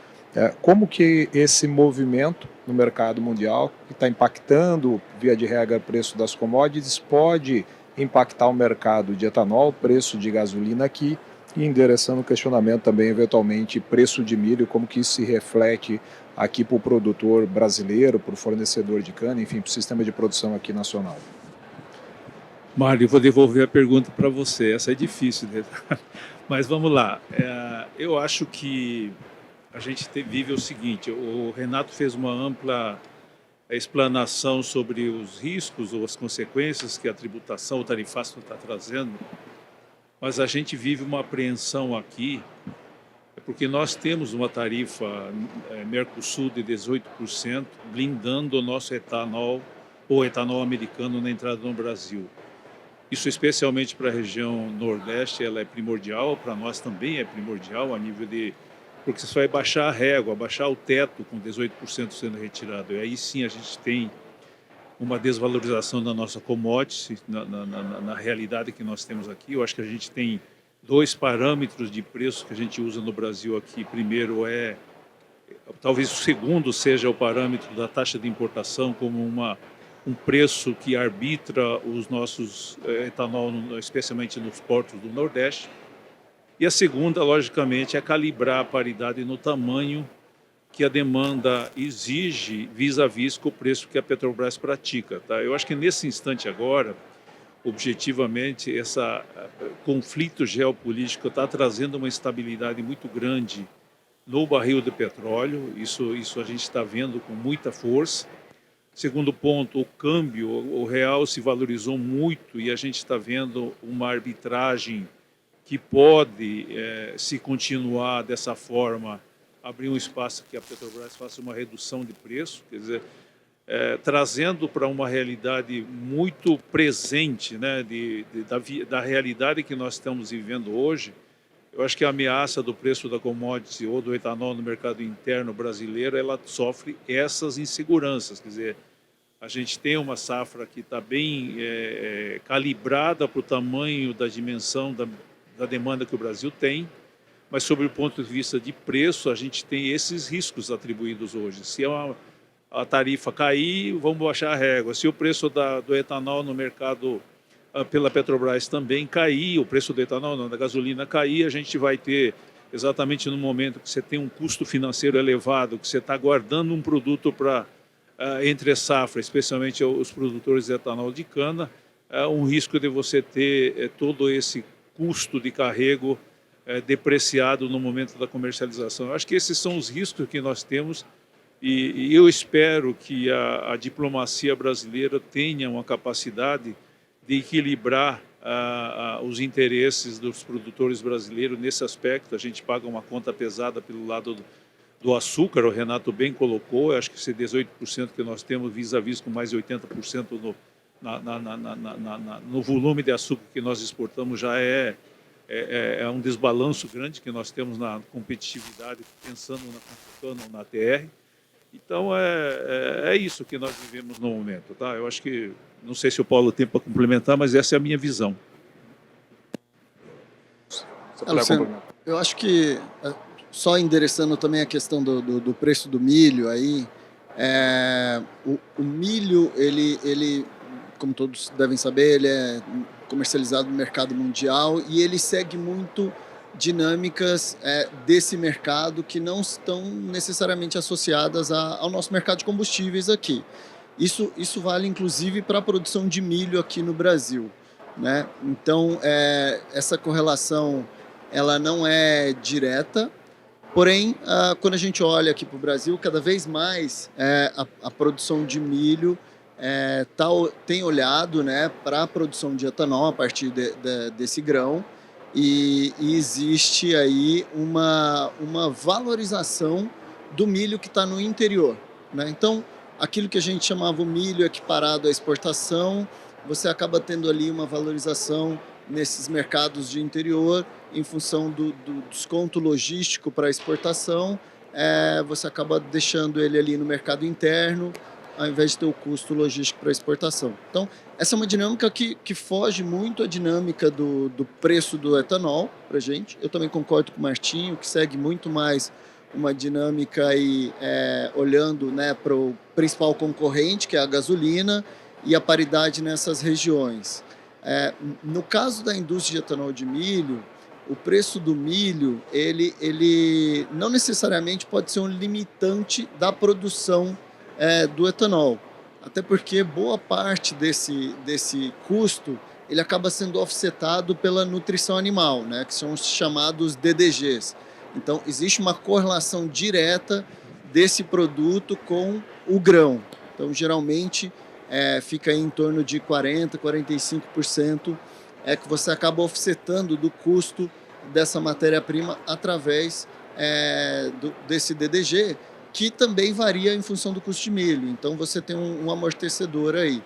como que esse movimento no mercado mundial, que está impactando, via de regra, o preço das commodities, pode impactar o mercado de etanol, preço de gasolina aqui, e endereçando o questionamento também, eventualmente, preço de milho, como que isso se reflete aqui para o produtor brasileiro, para o fornecedor de cana, enfim, para o sistema de produção aqui nacional. Mário, eu vou devolver a pergunta para você. Essa é difícil, né? Mas vamos lá. Eu acho que a gente vive o seguinte: o Renato fez uma ampla explanação sobre os riscos ou as consequências que a tributação, o tarifaço está trazendo, mas a gente vive uma apreensão aqui, porque nós temos uma tarifa Mercosul de 18%, blindando o nosso etanol ou etanol americano na entrada no Brasil. Isso, especialmente para a região Nordeste, ela é primordial, para nós também é primordial, a nível de... porque você vai baixar a régua, baixar o teto com 18% sendo retirado. E aí sim a gente tem uma desvalorização da nossa commodity, na realidade que nós temos aqui. Eu acho que a gente tem dois parâmetros de preço que a gente usa no Brasil aqui. Primeiro talvez o segundo seja o parâmetro da taxa de importação, como um preço que arbitra os nossos etanol, especialmente nos portos do Nordeste. E a segunda, logicamente, é calibrar a paridade no tamanho que a demanda exige vis-à-vis com o preço que a Petrobras pratica. Tá? Eu acho que nesse instante agora, objetivamente, esse conflito geopolítico está trazendo uma estabilidade muito grande no barril de petróleo. Isso a gente está vendo com muita força. Segundo ponto, o câmbio, o real se valorizou muito e a gente está vendo uma arbitragem que pode, se continuar dessa forma, abrir um espaço que a Petrobras faça uma redução de preço, quer dizer, trazendo para uma realidade muito presente, né, da realidade que nós estamos vivendo hoje. Eu acho que a ameaça do preço da commodity ou do etanol no mercado interno brasileiro, ela sofre essas inseguranças, quer dizer, a gente tem uma safra que está bem calibrada para o tamanho da dimensão da demanda que o Brasil tem, mas sob o ponto de vista de preço, a gente tem esses riscos atribuídos hoje. Se a tarifa cair, vamos baixar a régua. Se o preço do etanol no mercado pela Petrobras também cair, o preço do etanol, não, da gasolina cair, a gente vai ter, exatamente no momento que você tem um custo financeiro elevado, que você está guardando um produto para entre safra, especialmente os produtores de etanol de cana, um risco de você ter todo esse custo de carrego depreciado no momento da comercialização. Eu acho que esses são os riscos que nós temos e eu espero que a diplomacia brasileira tenha uma capacidade de equilibrar os interesses dos produtores brasileiros nesse aspecto. A gente paga uma conta pesada pelo lado do açúcar, o Renato bem colocou, eu acho que esse 18% que nós temos vis-à-vis com mais de 80% no volume de açúcar que nós exportamos já é um desbalanço grande que nós temos na competitividade, pensando na Concession ou na TR. Então, é isso que nós vivemos no momento. Tá? Eu acho que, não sei se o Paulo tem para complementar, mas essa é a minha visão. Luciano, eu acho que, só endereçando também a questão do preço do milho, aí, o milho, ele, como todos devem saber, ele é comercializado no mercado mundial e ele segue muito dinâmicas desse mercado que não estão necessariamente associadas ao nosso mercado de combustíveis aqui. Isso vale inclusive para a produção de milho aqui no Brasil, né? Então, essa correlação ela não é direta, porém, quando a gente olha aqui para o Brasil, cada vez mais a produção de milho tem olhado, né, para a produção de etanol a partir desse grão e existe aí uma valorização do milho que está no interior, né? Então, aquilo que a gente chamava o milho equiparado à exportação, você acaba tendo ali uma valorização nesses mercados de interior em função do desconto logístico para exportação, você acaba deixando ele ali no mercado interno, ao invés de ter o custo logístico para exportação. Então, essa é uma dinâmica que foge muito a dinâmica do preço do etanol para a gente. Eu também concordo com o Martinho, que segue muito mais uma dinâmica aí, olhando, né, para o principal concorrente, que é a gasolina, e a paridade nessas regiões. No caso da indústria de etanol de milho, o preço do milho, ele não necessariamente pode ser um limitante da produção do etanol, até porque boa parte desse custo ele acaba sendo offsetado pela nutrição animal, né, que são os chamados DDGs. Então, existe uma correlação direta desse produto com o grão. Então, geralmente, fica aí em torno de 40%, 45% que você acaba offsetando do custo dessa matéria-prima através desse DDG, que também varia em função do custo de milho. Então, você tem um amortecedor aí.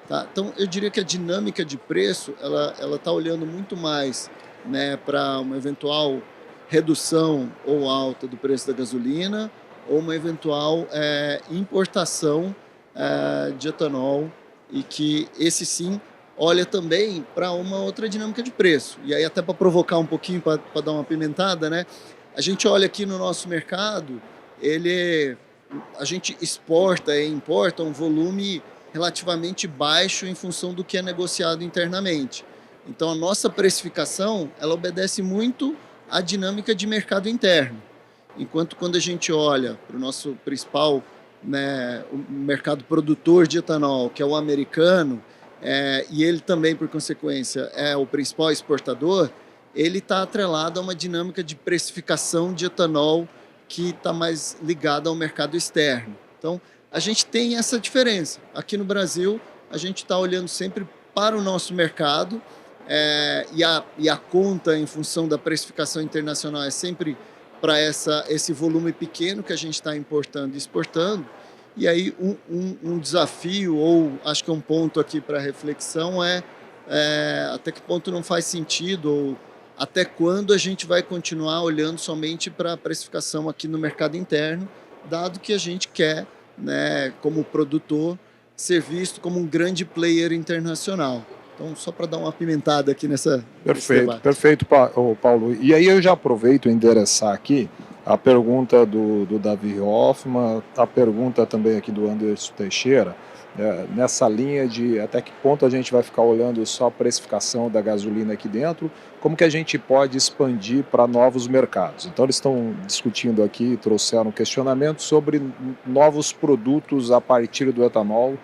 Tá? Então, eu diria que a dinâmica de preço, ela está olhando muito mais, né, para uma eventual redução ou alta do preço da gasolina ou uma eventual importação de etanol, e que esse sim olha também para uma outra dinâmica de preço. E aí, até para provocar um pouquinho, para dar uma pimentada, né, a gente olha aqui no nosso mercado, a gente exporta e importa um volume relativamente baixo em função do que é negociado internamente. Então, a nossa precificação, ela obedece muito à dinâmica de mercado interno. Enquanto quando a gente olha para o nosso principal, né, o mercado produtor de etanol, que é o americano, e ele também, por consequência, é o principal exportador, ele está atrelado a uma dinâmica de precificação de etanol que está mais ligada ao mercado externo. Então, a gente tem essa diferença. Aqui no Brasil, a gente está olhando sempre para o nosso mercado, e a conta em função da precificação internacional é sempre para esse volume pequeno que a gente está importando e exportando. E aí um desafio, ou acho que um ponto aqui para reflexão até que ponto não faz sentido, ou até quando a gente vai continuar olhando somente para a precificação aqui no mercado interno, dado que a gente quer, né, como produtor, ser visto como um grande player internacional. Então, só para dar uma apimentada aqui nesse debate. Perfeito, Paulo. E aí eu já aproveito endereçar aqui a pergunta do Davi Hoffman, a pergunta também aqui do Anderson Teixeira, nessa linha de até que ponto a gente vai ficar olhando só a precificação da gasolina aqui dentro, como que a gente pode expandir para novos mercados. Então eles estão discutindo aqui, trouxeram um questionamento sobre novos produtos a partir do etanol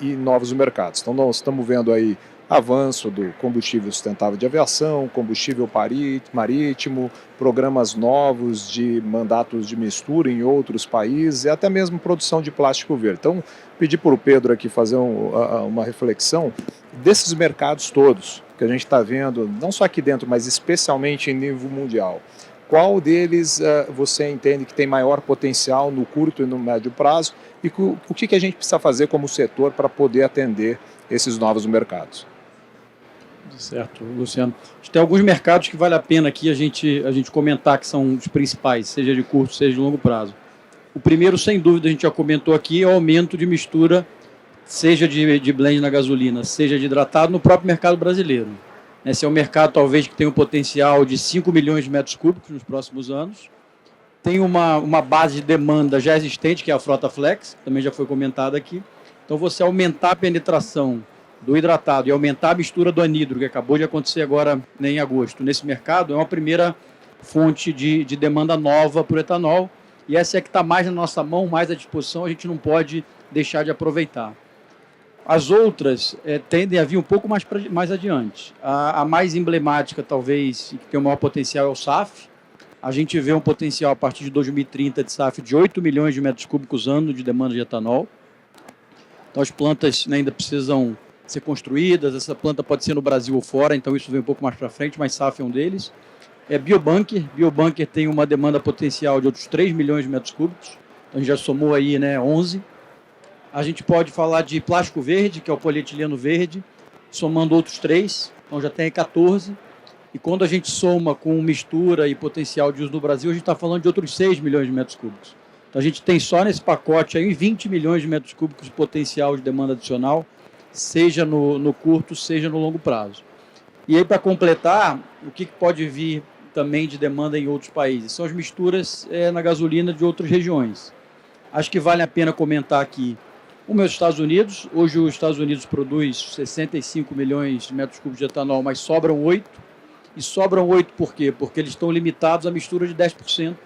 e novos mercados. Então nós estamos vendo aí avanço do combustível sustentável de aviação, combustível marítimo, programas novos de mandatos de mistura em outros países e até mesmo produção de plástico verde. Então, pedi para o Pedro aqui fazer uma reflexão desses mercados todos que a gente está vendo, não só aqui dentro, mas especialmente em nível mundial. Qual deles você entende que tem maior potencial no curto e no médio prazo e o que a gente precisa fazer como setor para poder atender esses novos mercados? Certo, Luciano. Tem alguns mercados que vale a pena aqui a gente comentar que são os principais, seja de curto, seja de longo prazo. O primeiro, sem dúvida, a gente já comentou aqui, é o aumento de mistura, seja de blend na gasolina, seja de hidratado, no próprio mercado brasileiro. Esse é um mercado, talvez, que tem um potencial de 5 milhões de metros cúbicos nos próximos anos. Tem uma base de demanda já existente, que é a frota flex, que também já foi comentada aqui. Então, você aumentar a penetração do hidratado e aumentar a mistura do anidro, que acabou de acontecer agora em agosto, nesse mercado, é uma primeira fonte de demanda nova para o etanol, e essa é que está mais na nossa mão, mais à disposição, a gente não pode deixar de aproveitar. As outras tendem a vir um pouco mais adiante. A mais emblemática, talvez, e que tem o maior potencial, é o SAF. A gente vê um potencial a partir de 2030 de SAF de 8 milhões de metros cúbicos ano de demanda de etanol. Então as plantas ainda precisam ser construídas, essa planta pode ser no Brasil ou fora, então isso vem um pouco mais para frente, mas SAF é um deles. Biobunker tem uma demanda potencial de outros 3 milhões de metros cúbicos, então a gente já somou aí 11. A gente pode falar de plástico verde, que é o polietileno verde, somando outros 3, então já tem 14. E quando a gente soma com mistura e potencial de uso no Brasil, a gente está falando de outros 6 milhões de metros cúbicos. Então a gente tem só nesse pacote aí 20 milhões de metros cúbicos de potencial de demanda adicional, seja no curto, seja no longo prazo. E aí, para completar, o que pode vir também de demanda em outros países? São as misturas na gasolina de outras regiões. Acho que vale a pena comentar aqui os Estados Unidos. Hoje os Estados Unidos produz 65 milhões de metros cúbicos de etanol, mas sobram 8. E sobram 8 por quê? Porque eles estão limitados à mistura de 10%.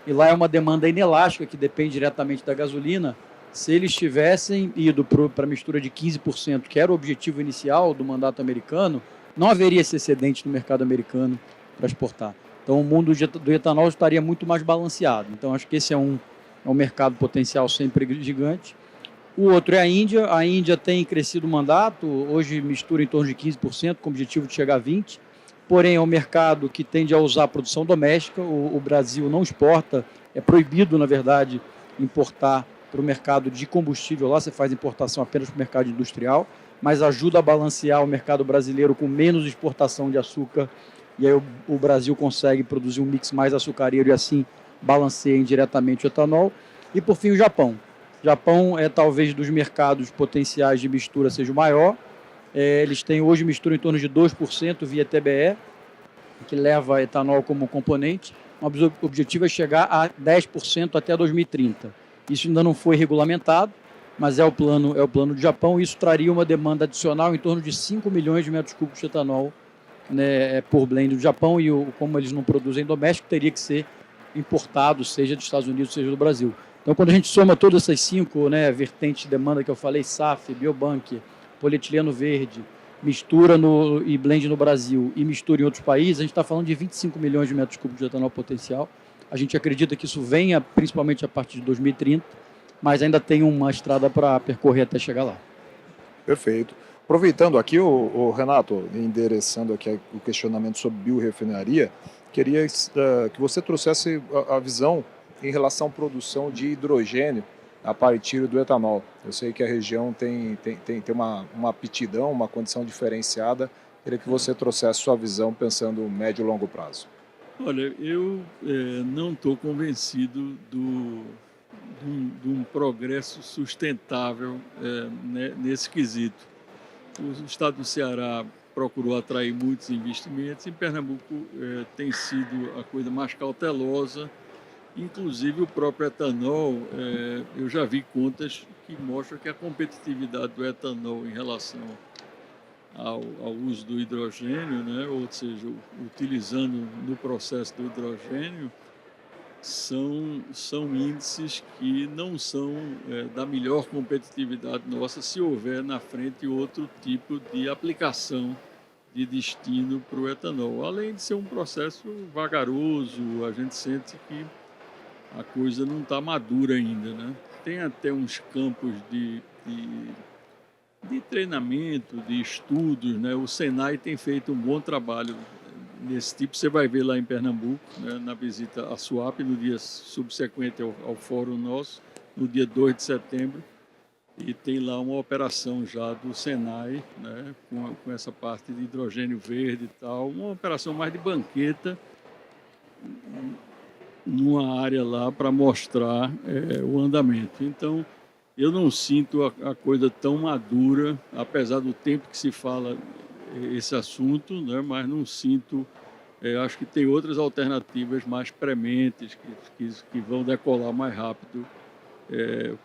E lá é uma demanda inelástica, que depende diretamente da gasolina. Se eles tivessem ido para a mistura de 15%, que era o objetivo inicial do mandato americano, não haveria esse excedente no mercado americano para exportar. Então o mundo do etanol estaria muito mais balanceado. Então acho que esse é um mercado potencial sempre gigante. O outro é a Índia. A Índia tem crescido o mandato, hoje mistura em torno de 15%, com o objetivo de chegar a 20%. Porém, é um mercado que tende a usar a produção doméstica. O Brasil não exporta, é proibido, na verdade, importar para o mercado de combustível. Lá você faz importação apenas para o mercado industrial, mas ajuda a balancear o mercado brasileiro com menos exportação de açúcar, e aí o Brasil consegue produzir um mix mais açucareiro e assim balanceia indiretamente o etanol. E por fim o Japão. O Japão é talvez dos mercados potenciais de mistura seja o maior. Eles têm hoje mistura em torno de 2% via TBE, que leva etanol como componente. O objetivo é chegar a 10% até 2030. Isso ainda não foi regulamentado, mas é o plano do Japão. Isso traria uma demanda adicional em torno de 5 milhões de metros cúbicos de etanol, né, por blend do Japão, e como eles não produzem doméstico, teria que ser importado, seja dos Estados Unidos, seja do Brasil. Então, quando a gente soma todas essas 5 vertentes de demanda que eu falei, SAF, Biobunker, polietileno verde, mistura e blend no Brasil e mistura em outros países, a gente está falando de 25 milhões de metros cúbicos de etanol potencial. A gente acredita que isso venha principalmente a partir de 2030, mas ainda tem uma estrada para percorrer até chegar lá. Perfeito. Aproveitando aqui, o Renato, endereçando aqui o questionamento sobre biorefinaria, queria que você trouxesse a visão em relação à produção de hidrogênio a partir do etanol. Eu sei que a região tem uma aptidão, uma condição diferenciada. Queria que você trouxesse sua visão pensando médio e longo prazo. Olha, eu não estou convencido de um progresso sustentável nesse quesito. O estado do Ceará procurou atrair muitos investimentos. Em Pernambuco tem sido a coisa mais cautelosa. Inclusive o próprio etanol, eu já vi contas que mostram que a competitividade do etanol em relação ao uso do hidrogênio, né, ou seja, utilizando no processo do hidrogênio, são índices que não são da melhor competitividade nossa se houver na frente outro tipo de aplicação de destino para o etanol. Além de ser um processo vagaroso, a gente sente que a coisa não está madura ainda, né? Tem até uns campos de treinamento, de estudos, né? O Senai tem feito um bom trabalho nesse tipo. Você vai ver lá em Pernambuco, né, na visita à SUAP, no dia subsequente ao fórum nosso, no dia 2 de setembro, e tem lá uma operação já do Senai, né, com essa parte de hidrogênio verde e tal, uma operação mais de banqueta, numa área lá para mostrar o andamento. Então, eu não sinto a coisa tão madura, apesar do tempo que se fala esse assunto, né, mas não sinto. Acho que tem outras alternativas mais prementes que vão decolar mais rápido,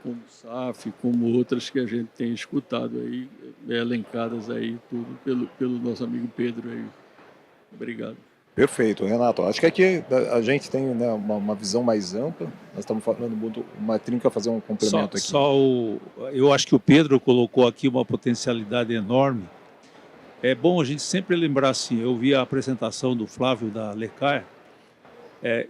como o SAF, como outras que a gente tem escutado aí, elencadas aí, tudo pelo nosso amigo Pedro aí. Obrigado. Perfeito, Renato. Acho que aqui a gente tem, né, uma visão mais ampla. Nós estamos falando muito, uma trinca fazer um complemento aqui. Eu acho que o Pedro colocou aqui uma potencialidade enorme. É bom a gente sempre lembrar assim, eu vi a apresentação do Flávio da Lecar,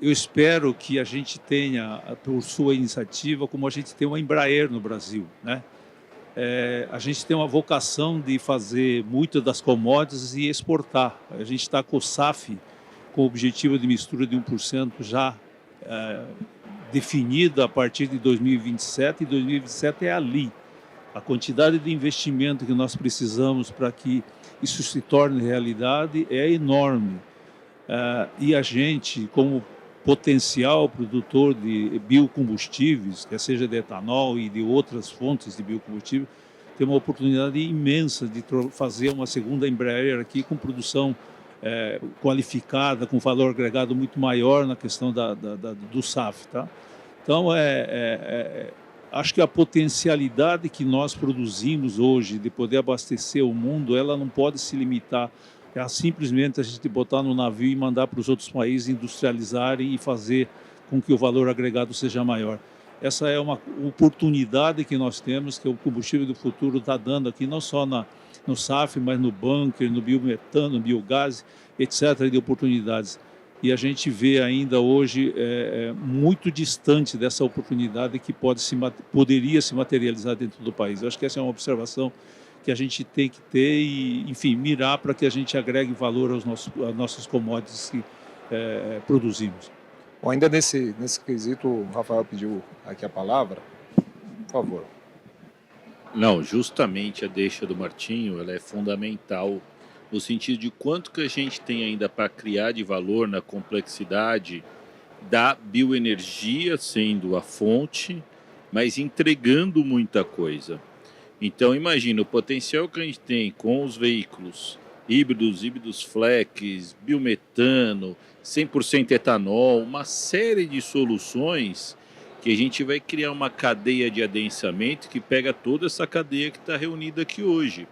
eu espero que a gente tenha, por sua iniciativa, como a gente tem uma Embraer no Brasil, né? A gente tem uma vocação de fazer muitas das commodities e exportar. A gente está com o SAF, com o objetivo de mistura de 1% já definido a partir de 2027, e 2027 é ali. A quantidade de investimento que nós precisamos para que isso se torne realidade é enorme. E a gente, como potencial produtor de biocombustíveis, quer seja de etanol e de outras fontes de biocombustível, tem uma oportunidade imensa de fazer uma segunda Embraer aqui com produção qualificada, com valor agregado muito maior na questão do SAF. Tá? Então, acho que a potencialidade que nós produzimos hoje de poder abastecer o mundo, ela não pode se limitar a simplesmente a gente botar no navio e mandar para os outros países industrializarem e fazer com que o valor agregado seja maior. Essa é uma oportunidade que nós temos, que o combustível do futuro está dando aqui, não só no SAF, mas no bunker, no biometano, no biogás, etc., de oportunidades. E a gente vê ainda hoje muito distante dessa oportunidade que poderia se materializar dentro do país. Eu acho que essa é uma observação que a gente tem que ter e, enfim, mirar para que a gente agregue valor às nossas commodities que produzimos. Bom, ainda nesse quesito, o Rafael pediu aqui a palavra. Por favor. Não, justamente a deixa do Martinho, ela é fundamental no sentido de quanto que a gente tem ainda para criar de valor na complexidade da bioenergia sendo a fonte, mas entregando muita coisa. Então, imagina o potencial que a gente tem com os veículos híbridos flex, biometano, 100% etanol, uma série de soluções que a gente vai criar uma cadeia de adensamento que pega toda essa cadeia que está reunida aqui hoje.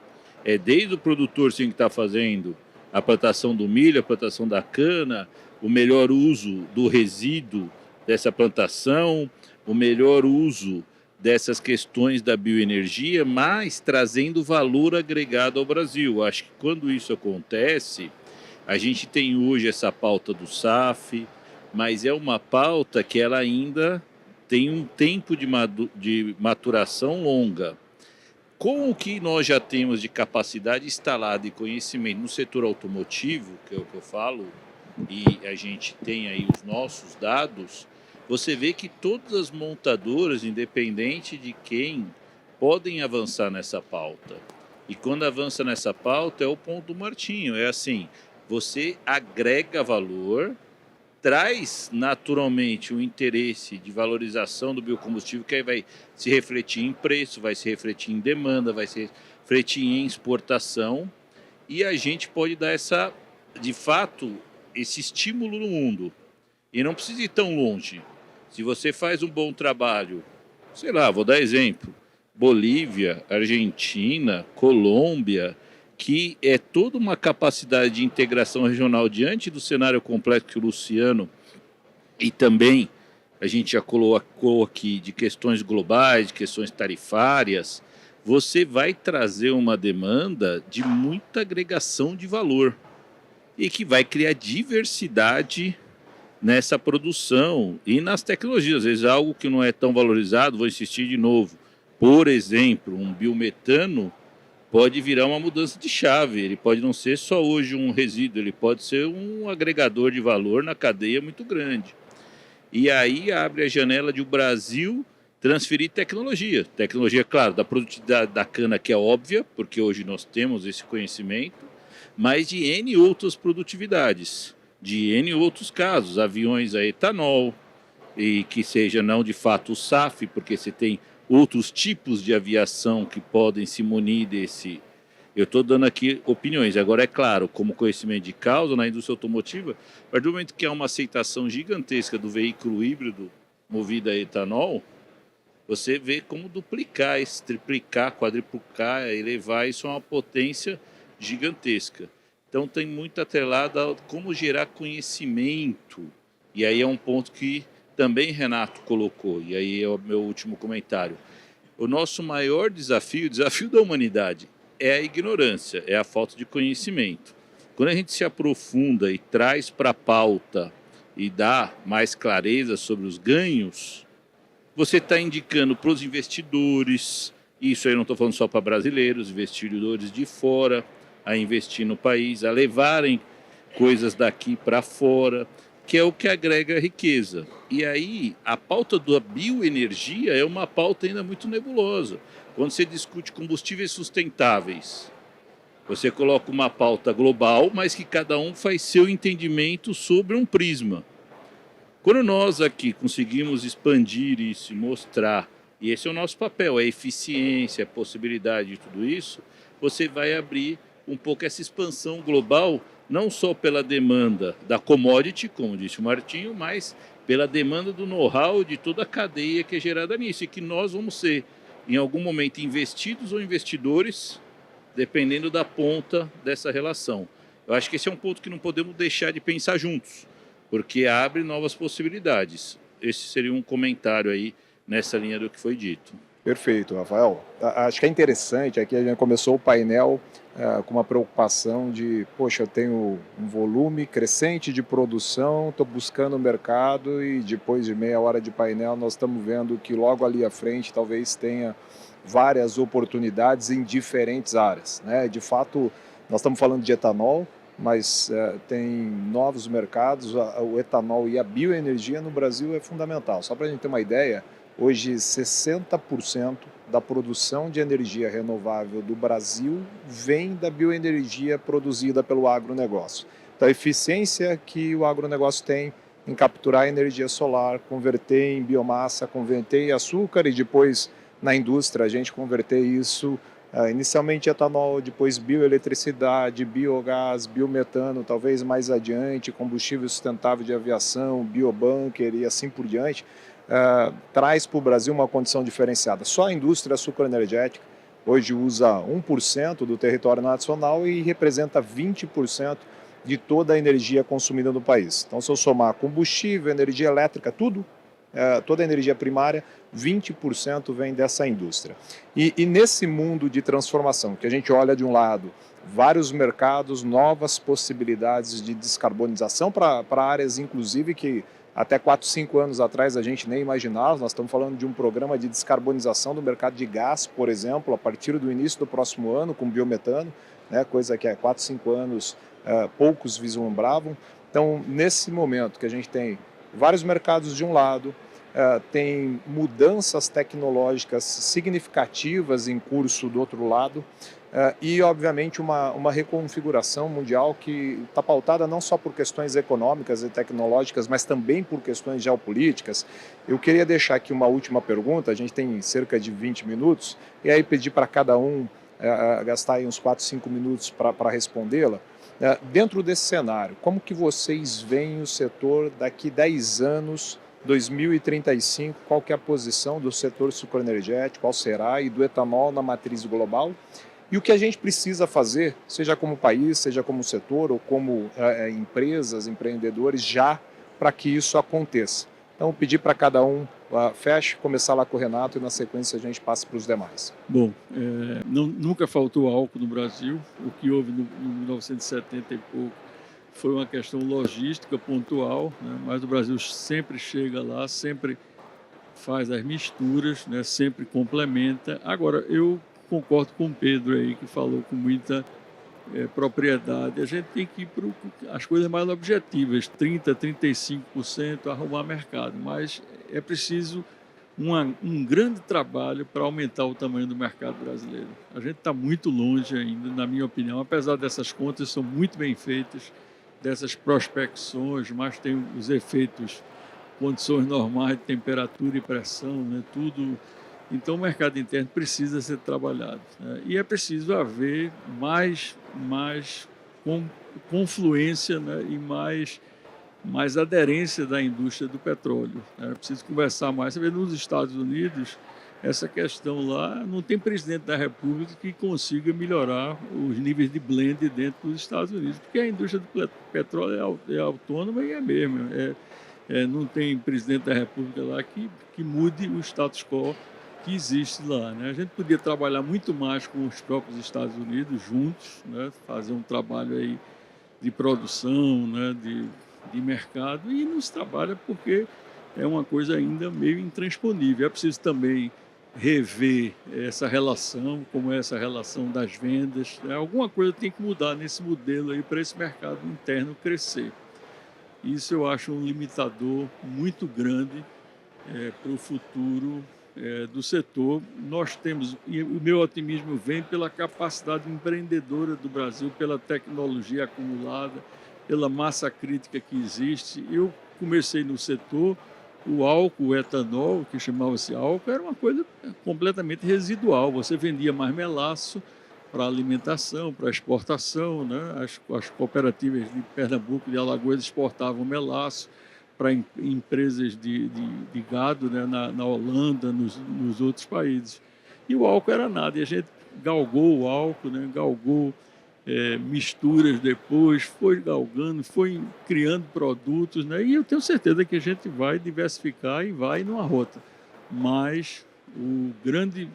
Desde o produtor que está fazendo a plantação do milho, a plantação da cana, o melhor uso do resíduo dessa plantação, o melhor uso dessas questões da bioenergia, mas trazendo valor agregado ao Brasil. Acho que quando isso acontece, a gente tem hoje essa pauta do SAF, mas é uma pauta que ela ainda tem um tempo de maturação longa. Com o que nós já temos de capacidade instalada e conhecimento no setor automotivo, que é o que eu falo, e a gente tem aí os nossos dados, você vê que todas as montadoras, independente de quem, podem avançar nessa pauta. E quando avança nessa pauta, é o ponto do Martinho. É assim, você agrega valor, traz naturalmente o interesse de valorização do biocombustível, que aí vai se refletir em preço, vai se refletir em demanda, vai se refletir em exportação. E a gente pode dar de fato, esse estímulo no mundo. E não precisa ir tão longe. Se você faz um bom trabalho, sei lá, vou dar exemplo, Bolívia, Argentina, Colômbia, que é toda uma capacidade de integração regional diante do cenário complexo que o Luciano e também a gente já colocou aqui, de questões globais, de questões tarifárias, você vai trazer uma demanda de muita agregação de valor e que vai criar diversidade nessa produção e nas tecnologias. Às vezes algo que não é tão valorizado, vou insistir de novo, por exemplo, um biometano pode virar uma mudança de chave, ele pode não ser só hoje um resíduo, ele pode ser um agregador de valor na cadeia muito grande. E aí abre a janela de o Brasil transferir tecnologia. Tecnologia, claro, da produtividade da cana, que é óbvia, porque hoje nós temos esse conhecimento, mas de N outras produtividades, de N outros casos, aviões a etanol, e que seja não de fato o SAF, porque você tem outros tipos de aviação que podem se munir desse. Eu estou dando aqui opiniões. Agora, é claro, como conhecimento de causa na indústria automotiva, a partir do momento que há uma aceitação gigantesca do veículo híbrido movido a etanol, você vê como duplicar, triplicar, quadruplicar, elevar isso a uma potência gigantesca. Então, tem muito atrelado a como gerar conhecimento. E aí é um ponto que também Renato colocou, e aí é o meu último comentário. O nosso maior desafio, o desafio da humanidade, é a ignorância, é a falta de conhecimento. Quando a gente se aprofunda e traz para a pauta e dá mais clareza sobre os ganhos, você está indicando para os investidores, isso aí eu não estou falando só para brasileiros, investidores de fora, a investir no país, a levarem coisas daqui para fora, que é o que agrega riqueza. E aí, a pauta da bioenergia é uma pauta ainda muito nebulosa. Quando você discute combustíveis sustentáveis, você coloca uma pauta global, mas que cada um faz seu entendimento sobre um prisma. Quando nós aqui conseguimos expandir isso e mostrar, e esse é o nosso papel, a eficiência, a possibilidade de tudo isso, você vai abrir um pouco essa expansão global, não só pela demanda da commodity, como disse o Martinho, mas pela demanda do know-how de toda a cadeia que é gerada nisso, e que nós vamos ser, em algum momento, investidos ou investidores, dependendo da ponta dessa relação. Eu acho que esse é um ponto que não podemos deixar de pensar juntos, porque abre novas possibilidades. Esse seria um comentário aí nessa linha do que foi dito. Perfeito, Rafael. Acho que é interessante, aqui a gente começou o painel com uma preocupação de, poxa, eu tenho um volume crescente de produção, estou buscando o mercado e depois de meia hora de painel nós estamos vendo que logo ali à frente talvez tenha várias oportunidades em diferentes áreas, né? De fato, nós estamos falando de etanol, mas tem novos mercados, o etanol e a bioenergia no Brasil é fundamental. Só para a gente ter uma ideia, hoje 60% da produção de energia renovável do Brasil vem da bioenergia produzida pelo agronegócio. Então a eficiência que o agronegócio tem em capturar energia solar, converter em biomassa, converter em açúcar e depois na indústria a gente converter isso inicialmente etanol, depois bioeletricidade, biogás, biometano, talvez mais adiante, combustível sustentável de aviação, biobunker e assim por diante, traz para o Brasil uma condição diferenciada. Só a indústria açúcar-energética hoje usa 1% do território nacional e representa 20% de toda a energia consumida no país. Então, se eu somar combustível, energia elétrica, tudo, toda a energia primária, 20% vem dessa indústria. E nesse mundo de transformação, que a gente olha de um lado, vários mercados, novas possibilidades de descarbonização para áreas, inclusive, que até 4, 5 anos atrás a gente nem imaginava. Nós estamos falando de um programa de descarbonização do mercado de gás, por exemplo, a partir do início do próximo ano, com biometano, né, coisa que há 4, 5 anos poucos vislumbravam. Então, nesse momento que a gente tem vários mercados de um lado, tem mudanças tecnológicas significativas em curso do outro lado, e, obviamente, uma reconfiguração mundial que está pautada não só por questões econômicas e tecnológicas, mas também por questões geopolíticas. Eu queria deixar aqui uma última pergunta, a gente tem cerca de 20 minutos, e aí pedir para cada um gastar aí uns 4, 5 minutos para respondê-la. Dentro desse cenário, como que vocês veem o setor daqui 10 anos, 2035, qual que é a posição do setor sucroenergético, qual será, e do etanol na matriz global? E o que a gente precisa fazer, seja como país, seja como setor ou como empresas, empreendedores, já para que isso aconteça. Então, pedir para cada um feche, começar lá com o Renato e na sequência a gente passa para os demais. Bom, nunca faltou álcool no Brasil. O que houve no 1970 e pouco foi uma questão logística pontual, né? Mas o Brasil sempre chega lá, sempre faz as misturas, né? Sempre complementa. Agora, eu concordo com o Pedro aí, que falou com muita propriedade. A gente tem que ir para as coisas mais objetivas, 30%, 35%, arrumar mercado. Mas é preciso um grande trabalho para aumentar o tamanho do mercado brasileiro. A gente está muito longe ainda, na minha opinião, apesar dessas contas são muito bem feitas, dessas prospecções, mas tem os efeitos, condições normais de temperatura e pressão, né, tudo. Então o mercado interno precisa ser trabalhado, né, e é preciso haver mais confluência, né, e mais aderência da indústria do petróleo, né. É preciso conversar mais. Você vê nos Estados Unidos, essa questão lá, não tem presidente da República que consiga melhorar os níveis de blend dentro dos Estados Unidos, porque a indústria do petróleo é autônoma e é mesmo. Não tem presidente da República lá que mude o status quo que existe lá, né? A gente podia trabalhar muito mais com os próprios Estados Unidos juntos, né? Fazer um trabalho aí de produção, né? de mercado, e não se trabalha porque é uma coisa ainda meio intransponível. É preciso também rever essa relação, como é essa relação das vendas, né? Alguma coisa tem que mudar nesse modelo aí para esse mercado interno crescer. Isso eu acho um limitador muito grande para o futuro do setor. Nós temos, e o meu otimismo vem pela capacidade empreendedora do Brasil, pela tecnologia acumulada, pela massa crítica que existe. Eu comecei no setor, o álcool, o etanol, que chamava-se álcool, era uma coisa completamente residual. Você vendia mais melaço para alimentação, para exportação, né? As cooperativas de Pernambuco, de Alagoas, exportavam melaço para empresas de gado, né? Na Holanda, nos outros países. E o álcool era nada, e a gente galgou o álcool, né? Galgou misturas depois, foi galgando, foi criando produtos, né? E eu tenho certeza que a gente vai diversificar e vai numa rota. Mas o grande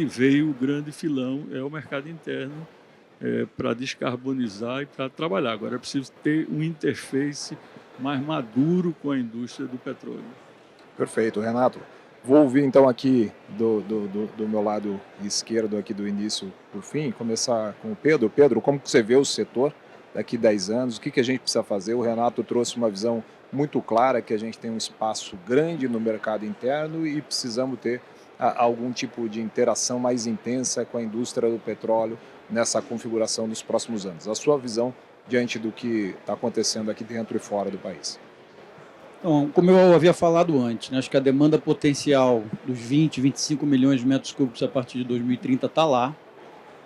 veio, o grande filão é o mercado interno para descarbonizar e para trabalhar. Agora é preciso ter um interface mais maduro com a indústria do petróleo. Perfeito, Renato. Vou ouvir então aqui do meu lado esquerdo, aqui do início para o fim, começar com o Pedro. Pedro, como que você vê o setor daqui a 10 anos? O que a gente precisa fazer? O Renato trouxe uma visão muito clara que a gente tem um espaço grande no mercado interno e precisamos ter algum tipo de interação mais intensa com a indústria do petróleo nessa configuração dos próximos anos. A sua visão diante do que está acontecendo aqui dentro e fora do país. Então, como eu havia falado antes, né, acho que a demanda potencial dos 20, 25 milhões de metros cúbicos a partir de 2030 está lá.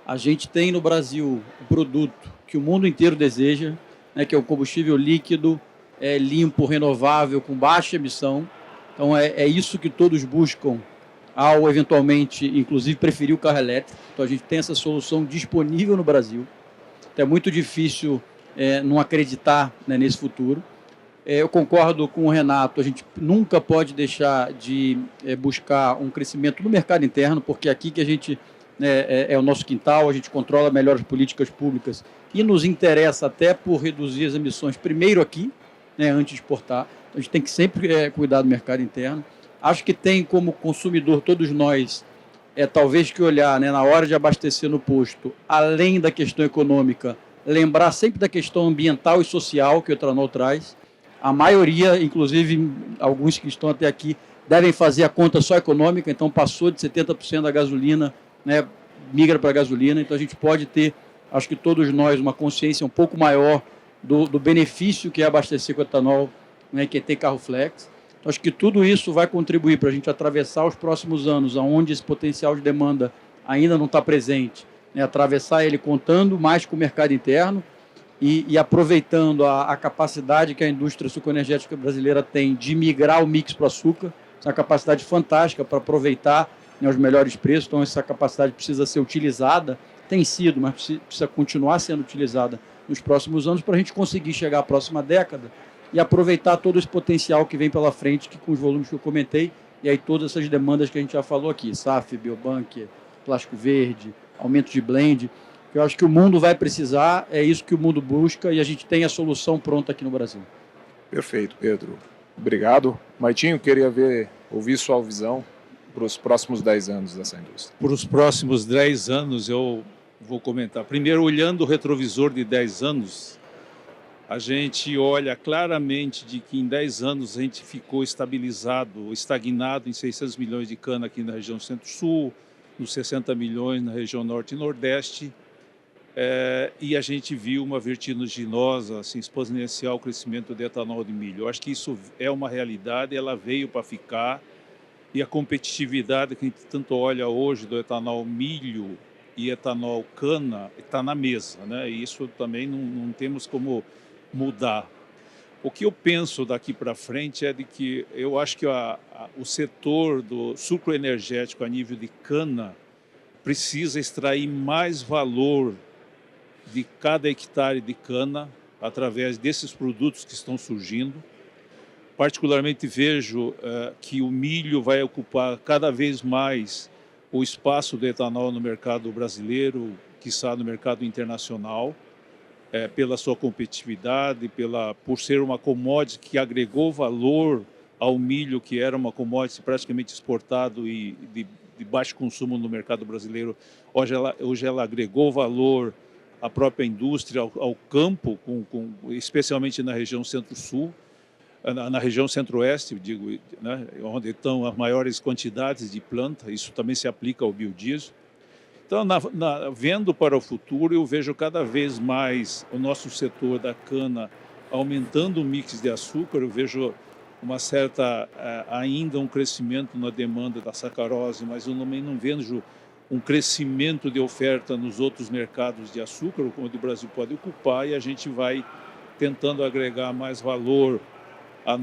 A gente tem no Brasil o produto que o mundo inteiro deseja, né, que é o combustível líquido, limpo, renovável, com baixa emissão. Então, é isso que todos buscam ao, eventualmente, inclusive, preferir o carro elétrico. Então, a gente tem essa solução disponível no Brasil. Então, é muito difícil não acreditar, né, nesse futuro. Eu concordo com o Renato, a gente nunca pode deixar de buscar um crescimento no mercado interno, porque é aqui que a gente é o nosso quintal, a gente controla melhor as políticas públicas e nos interessa até por reduzir as emissões primeiro aqui, né, antes de exportar. A gente tem que sempre cuidar do mercado interno. Acho que tem como consumidor, todos nós, talvez que olhar, né, na hora de abastecer no posto, além da questão econômica, lembrar sempre da questão ambiental e social que o etanol traz. A maioria, inclusive alguns que estão até aqui, devem fazer a conta só econômica, então passou de 70% da gasolina, né, migra para a gasolina, então a gente pode ter, acho que todos nós, uma consciência um pouco maior do benefício que é abastecer com etanol, né, que é ter carro flex. Então, acho que tudo isso vai contribuir para a gente atravessar os próximos anos, onde esse potencial de demanda ainda não está presente, né, atravessar ele contando mais com o mercado interno, e aproveitando a capacidade que a indústria sucoenergética brasileira tem de migrar o mix para o açúcar. Essa é uma capacidade fantástica para aproveitar, né, os melhores preços. Então, essa capacidade precisa ser utilizada, tem sido, mas precisa continuar sendo utilizada nos próximos anos para a gente conseguir chegar à próxima década e aproveitar todo esse potencial que vem pela frente, que com os volumes que eu comentei, e aí todas essas demandas que a gente já falou aqui, SAF, biobank, plástico verde, aumento de blend, que eu acho que o mundo vai precisar, é isso que o mundo busca e a gente tem a solução pronta aqui no Brasil. Perfeito, Pedro. Obrigado. Martinho, queria ouvir sua visão para os próximos 10 anos dessa indústria. Para os próximos 10 anos, eu vou comentar. Primeiro, olhando o retrovisor de 10 anos, a gente olha claramente de que em 10 anos a gente ficou estabilizado, estagnado em 600 milhões de cana aqui na região Centro-Sul, nos 60 milhões na região Norte e Nordeste, e a gente viu uma vertiginosa, assim, exponencial crescimento de etanol de milho. Eu acho que isso é uma realidade, ela veio para ficar, e a competitividade que a gente tanto olha hoje do etanol milho e etanol cana está na mesa, né? E isso também não temos como mudar. O que eu penso daqui para frente é de que eu acho que o setor do sucro energético a nível de cana precisa extrair mais valor de cada hectare de cana através desses produtos que estão surgindo. Particularmente vejo que o milho vai ocupar cada vez mais o espaço do etanol no mercado brasileiro, quiçá no mercado internacional, pela sua competitividade, por ser uma commodity que agregou valor ao milho, que era uma commodity praticamente exportado e de baixo consumo no mercado brasileiro. Hoje ela agregou valor à própria indústria, ao campo, especialmente na região Centro-Sul, na região Centro-Oeste, digo, né, onde estão as maiores quantidades de planta. Isso também se aplica ao biodiesel. Então, vendo para o futuro, eu vejo cada vez mais o nosso setor da cana aumentando o mix de açúcar. Eu vejo uma certa, ainda um crescimento na demanda da sacarose, mas eu também não vejo um crescimento de oferta nos outros mercados de açúcar, como o Brasil pode ocupar, e a gente vai tentando agregar mais valor ao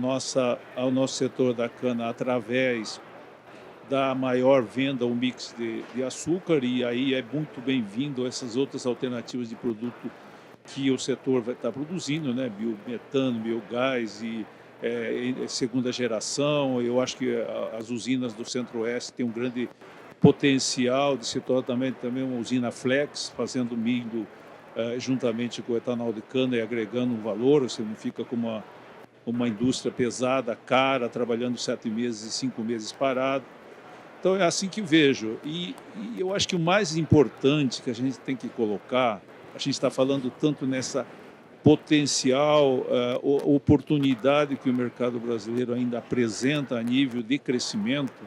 nosso setor da cana através da maior venda, o mix de açúcar, e aí é muito bem-vindo essas outras alternativas de produto que o setor vai estar produzindo, né? Biometano, biogás e segunda geração. Eu acho que as usinas do Centro-Oeste têm um grande potencial de se tornar também uma usina flex, fazendo milho juntamente com o etanol de cana e agregando um valor. Você não fica com uma indústria pesada, cara, trabalhando 7 meses e 5 meses parado. Então é assim que vejo. E eu acho que o mais importante que a gente tem que colocar, a gente está falando tanto nessa potencial oportunidade que o mercado brasileiro ainda apresenta a nível de crescimento,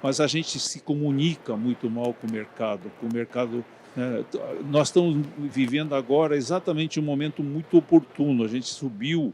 mas a gente se comunica muito mal com o mercado. Nós estamos vivendo agora exatamente um momento muito oportuno. A gente subiu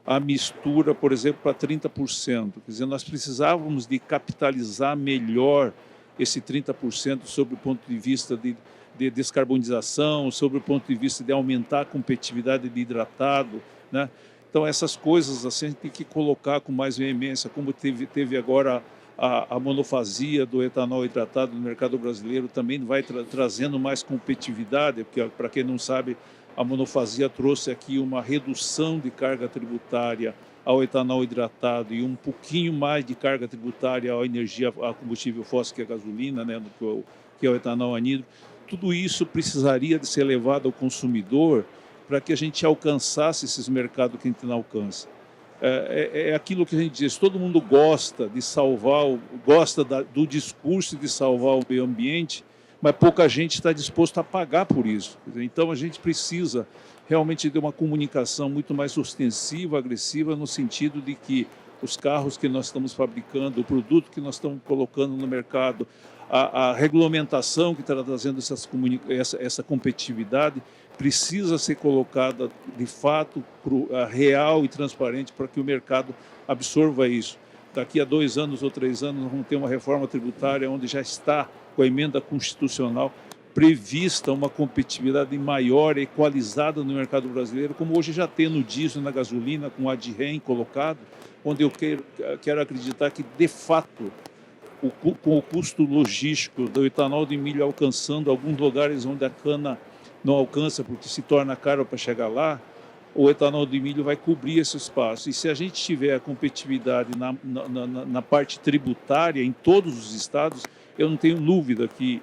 a mistura, por exemplo, para 30%. Quer dizer, nós precisávamos de capitalizar melhor esse 30% sob o ponto de vista de descarbonização, sob o ponto de vista de aumentar a competitividade de hidratado, né? Então, essas coisas assim, a gente tem que colocar com mais veemência, como teve agora a monofasia do etanol hidratado no mercado brasileiro, também vai trazendo mais competitividade, porque, para quem não sabe, a monofasia trouxe aqui uma redução de carga tributária ao etanol hidratado e um pouquinho mais de carga tributária à energia, a combustível fóssil, que é a gasolina, né, que é o etanol anidro. Tudo isso precisaria de ser levado ao consumidor para que a gente alcançasse esses mercados que a gente não alcança. É aquilo que a gente diz, todo mundo gosta de salvar, do discurso de salvar o meio ambiente, mas pouca gente está disposto a pagar por isso. Então a gente precisa realmente de uma comunicação muito mais ostensiva, agressiva, no sentido de que os carros que nós estamos fabricando, o produto que nós estamos colocando no mercado, a regulamentação que está trazendo essa competitividade precisa ser colocada de fato real e transparente para que o mercado absorva isso. Daqui a 2 anos ou 3 anos nós vamos ter uma reforma tributária onde já está com a emenda constitucional prevista uma competitividade maior, equalizada no mercado brasileiro, como hoje já tem no diesel, na gasolina, com o ADREM colocado, onde eu quero acreditar que, de fato, com o custo logístico do etanol de milho alcançando alguns lugares onde a cana não alcança porque se torna caro para chegar lá, o etanol de milho vai cobrir esse espaço. E se a gente tiver a competitividade na parte tributária em todos os estados, eu não tenho dúvida que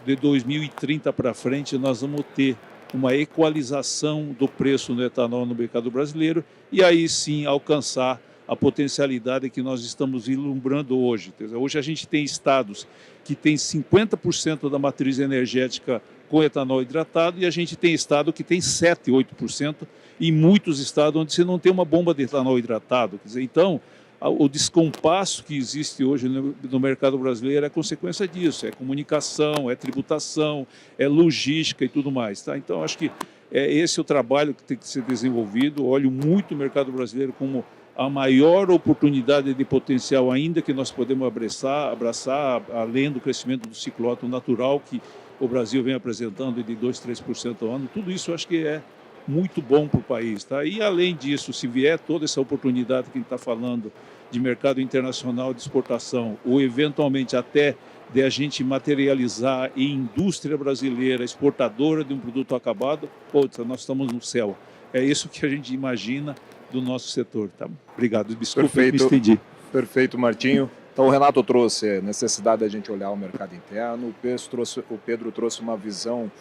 de 2030 para frente nós vamos ter uma equalização do preço do etanol no mercado brasileiro e aí sim alcançar a potencialidade que nós estamos vislumbrando hoje. Hoje a gente tem estados que têm 50% da matriz energética com etanol hidratado e a gente tem estado que tem 7, 8% e muitos estados onde você não tem uma bomba de etanol hidratado. Quer dizer, então, o descompasso que existe hoje no mercado brasileiro é consequência disso, é comunicação, é tributação, é logística e tudo mais. Tá? Então, acho que esse é o trabalho que tem que ser desenvolvido. Olho muito o mercado brasileiro como a maior oportunidade de potencial ainda que nós podemos abraçar além do crescimento do cicloto natural que o Brasil vem apresentando de 2, 3% ao ano. Tudo isso eu acho que é muito bom para o país. Tá? E, além disso, se vier toda essa oportunidade que a gente está falando de mercado internacional de exportação, ou eventualmente até de a gente materializar em indústria brasileira exportadora de um produto acabado, nós estamos no céu. É isso que a gente imagina do nosso setor. Tá? Obrigado. Desculpa, me estendi. Perfeito, Martinho. Então, o Renato trouxe a necessidade da gente olhar o mercado interno, o Pedro trouxe uma visão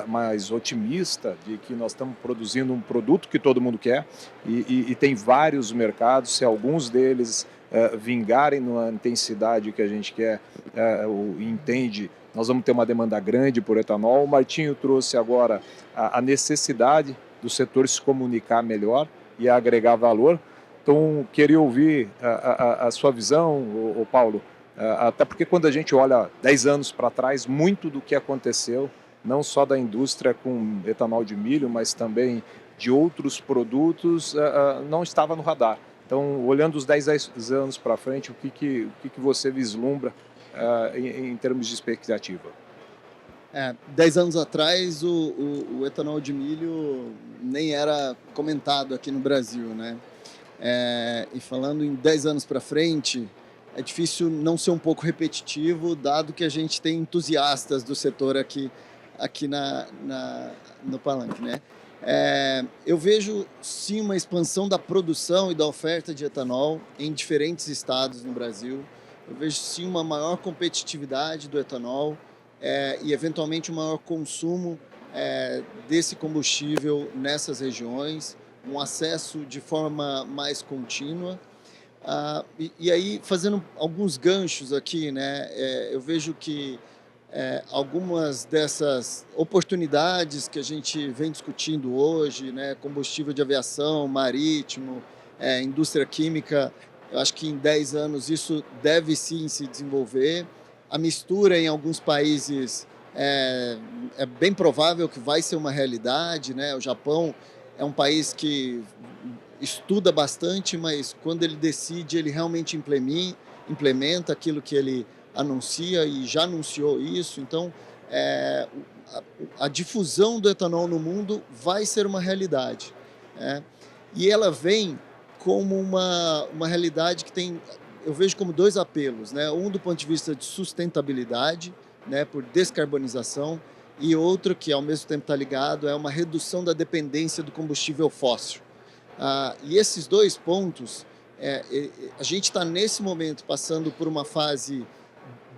mais otimista de que nós estamos produzindo um produto que todo mundo quer e tem vários mercados, se alguns deles vingarem na intensidade que a gente quer e entende, nós vamos ter uma demanda grande por etanol. O Martinho trouxe agora a necessidade do setor se comunicar melhor e agregar valor. Então, queria ouvir a sua visão, o Paulo, até porque quando a gente olha 10 anos para trás, muito do que aconteceu, não só da indústria com etanol de milho, mas também de outros produtos, não estava no radar. Então, olhando os 10 anos para frente, o que você vislumbra em termos de expectativa? 10 anos atrás, o etanol de milho nem era comentado aqui no Brasil, né? E falando em 10 anos para frente, é difícil não ser um pouco repetitivo, dado que a gente tem entusiastas do setor aqui no Palanque, né? Eu vejo sim uma expansão da produção e da oferta de etanol em diferentes estados no Brasil. Eu vejo sim uma maior competitividade do etanol e eventualmente um maior consumo desse combustível nessas regiões, um acesso de forma mais contínua. E aí, fazendo alguns ganchos aqui, né, eu vejo que algumas dessas oportunidades que a gente vem discutindo hoje, né, combustível de aviação, marítimo, indústria química, eu acho que em 10 anos isso deve sim se desenvolver. A mistura em alguns países é bem provável que vai ser uma realidade, né? O Japão é um país que estuda bastante, mas quando ele decide, ele realmente implementa aquilo que ele anuncia e já anunciou isso. Então, a difusão do etanol no mundo vai ser uma realidade. E ela vem como uma realidade que eu vejo como dois apelos, né? Um do ponto de vista de sustentabilidade, né, por descarbonização, e outro que ao mesmo tempo está ligado é uma redução da dependência do combustível fóssil. E esses dois pontos, a gente está nesse momento passando por uma fase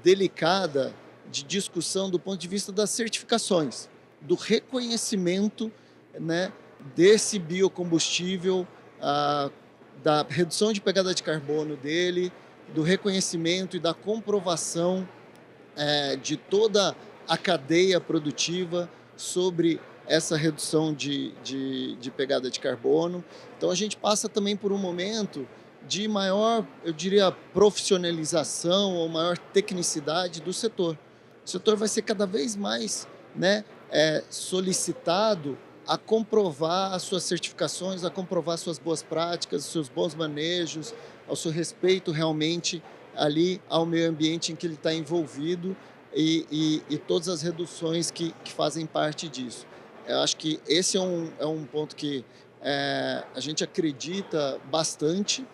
delicada de discussão do ponto de vista das certificações, do reconhecimento, né, desse biocombustível, da redução de pegada de carbono dele, do reconhecimento e da comprovação de toda a cadeia produtiva sobre essa redução de pegada de carbono. Então, a gente passa também por um momento de maior, eu diria, profissionalização ou maior tecnicidade do setor. O setor vai ser cada vez mais, né, solicitado a comprovar as suas certificações, a comprovar suas boas práticas, os seus bons manejos, ao seu respeito realmente ali ao meio ambiente em que ele está envolvido e todas as reduções que fazem parte disso. Eu acho que esse é um ponto que a gente acredita bastante,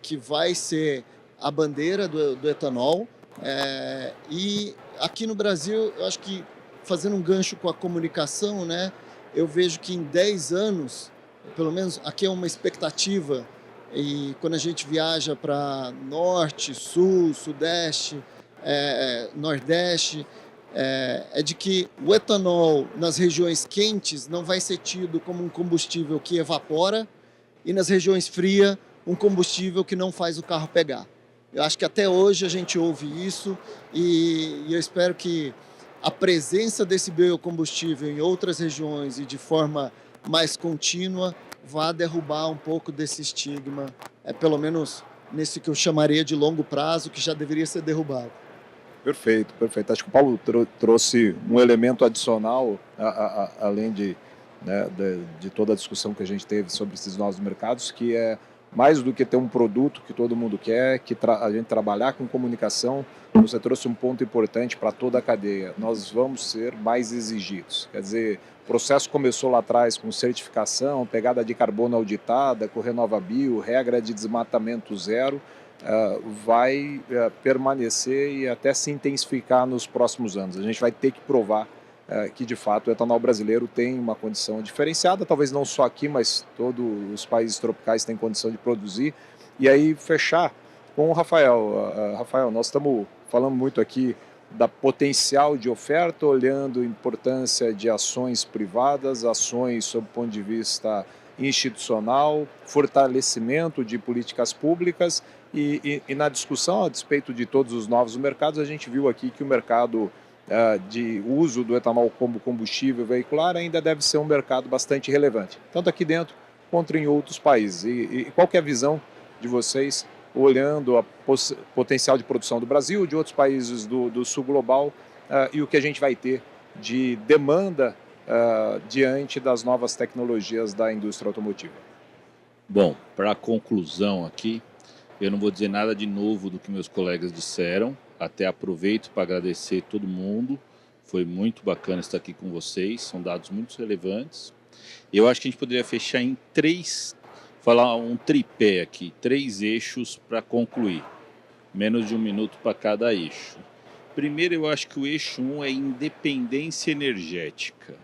que vai ser a bandeira do etanol. E aqui no Brasil, eu acho que, fazendo um gancho com a comunicação, né, eu vejo que em 10 anos pelo menos aqui é uma expectativa, e quando a gente viaja para norte, sul, sudeste, nordeste, é de que o etanol nas regiões quentes não vai ser tido como um combustível que evapora, e nas regiões frias um combustível que não faz o carro pegar. Eu acho que até hoje a gente ouve isso, e eu espero que a presença desse biocombustível em outras regiões e de forma mais contínua vá derrubar um pouco desse estigma, pelo menos nesse que eu chamaria de longo prazo, que já deveria ser derrubado. Perfeito, perfeito. Acho que o Paulo trouxe um elemento adicional, além né, de toda a discussão que a gente teve sobre esses novos mercados, que é mais do que ter um produto que todo mundo quer, a gente trabalhar com comunicação. Você trouxe um ponto importante para toda a cadeia. Nós vamos ser mais exigidos. Quer dizer, o processo começou lá atrás com certificação, pegada de carbono auditada, com RenovaBio, regra de desmatamento zero. Vai permanecer e até se intensificar nos próximos anos. A gente vai ter que provar que, de fato, o etanol brasileiro tem uma condição diferenciada, talvez não só aqui, mas todos os países tropicais têm condição de produzir. E aí, fechar com o Rafael. Rafael, nós estamos falando muito aqui da potencial de oferta, olhando a importância de ações privadas, ações sob o ponto de vista institucional, fortalecimento de políticas públicas e na discussão a despeito de todos os novos mercados, a gente viu aqui que o mercado de uso do etanol como combustível veicular ainda deve ser um mercado bastante relevante, tanto aqui dentro quanto em outros países. E qual que é a visão de vocês, olhando o potencial de produção do Brasil, de outros países do sul global, e o que a gente vai ter de demanda diante das novas tecnologias da indústria automotiva? Bom, para a conclusão aqui, eu não vou dizer nada de novo do que meus colegas disseram, até aproveito para agradecer todo mundo, foi muito bacana estar aqui com vocês, são dados muito relevantes. Eu acho que a gente poderia fechar em falar um tripé aqui, 3 eixos para concluir, menos de 1 minuto para cada eixo. Primeiro, eu acho que o eixo 1 é independência energética.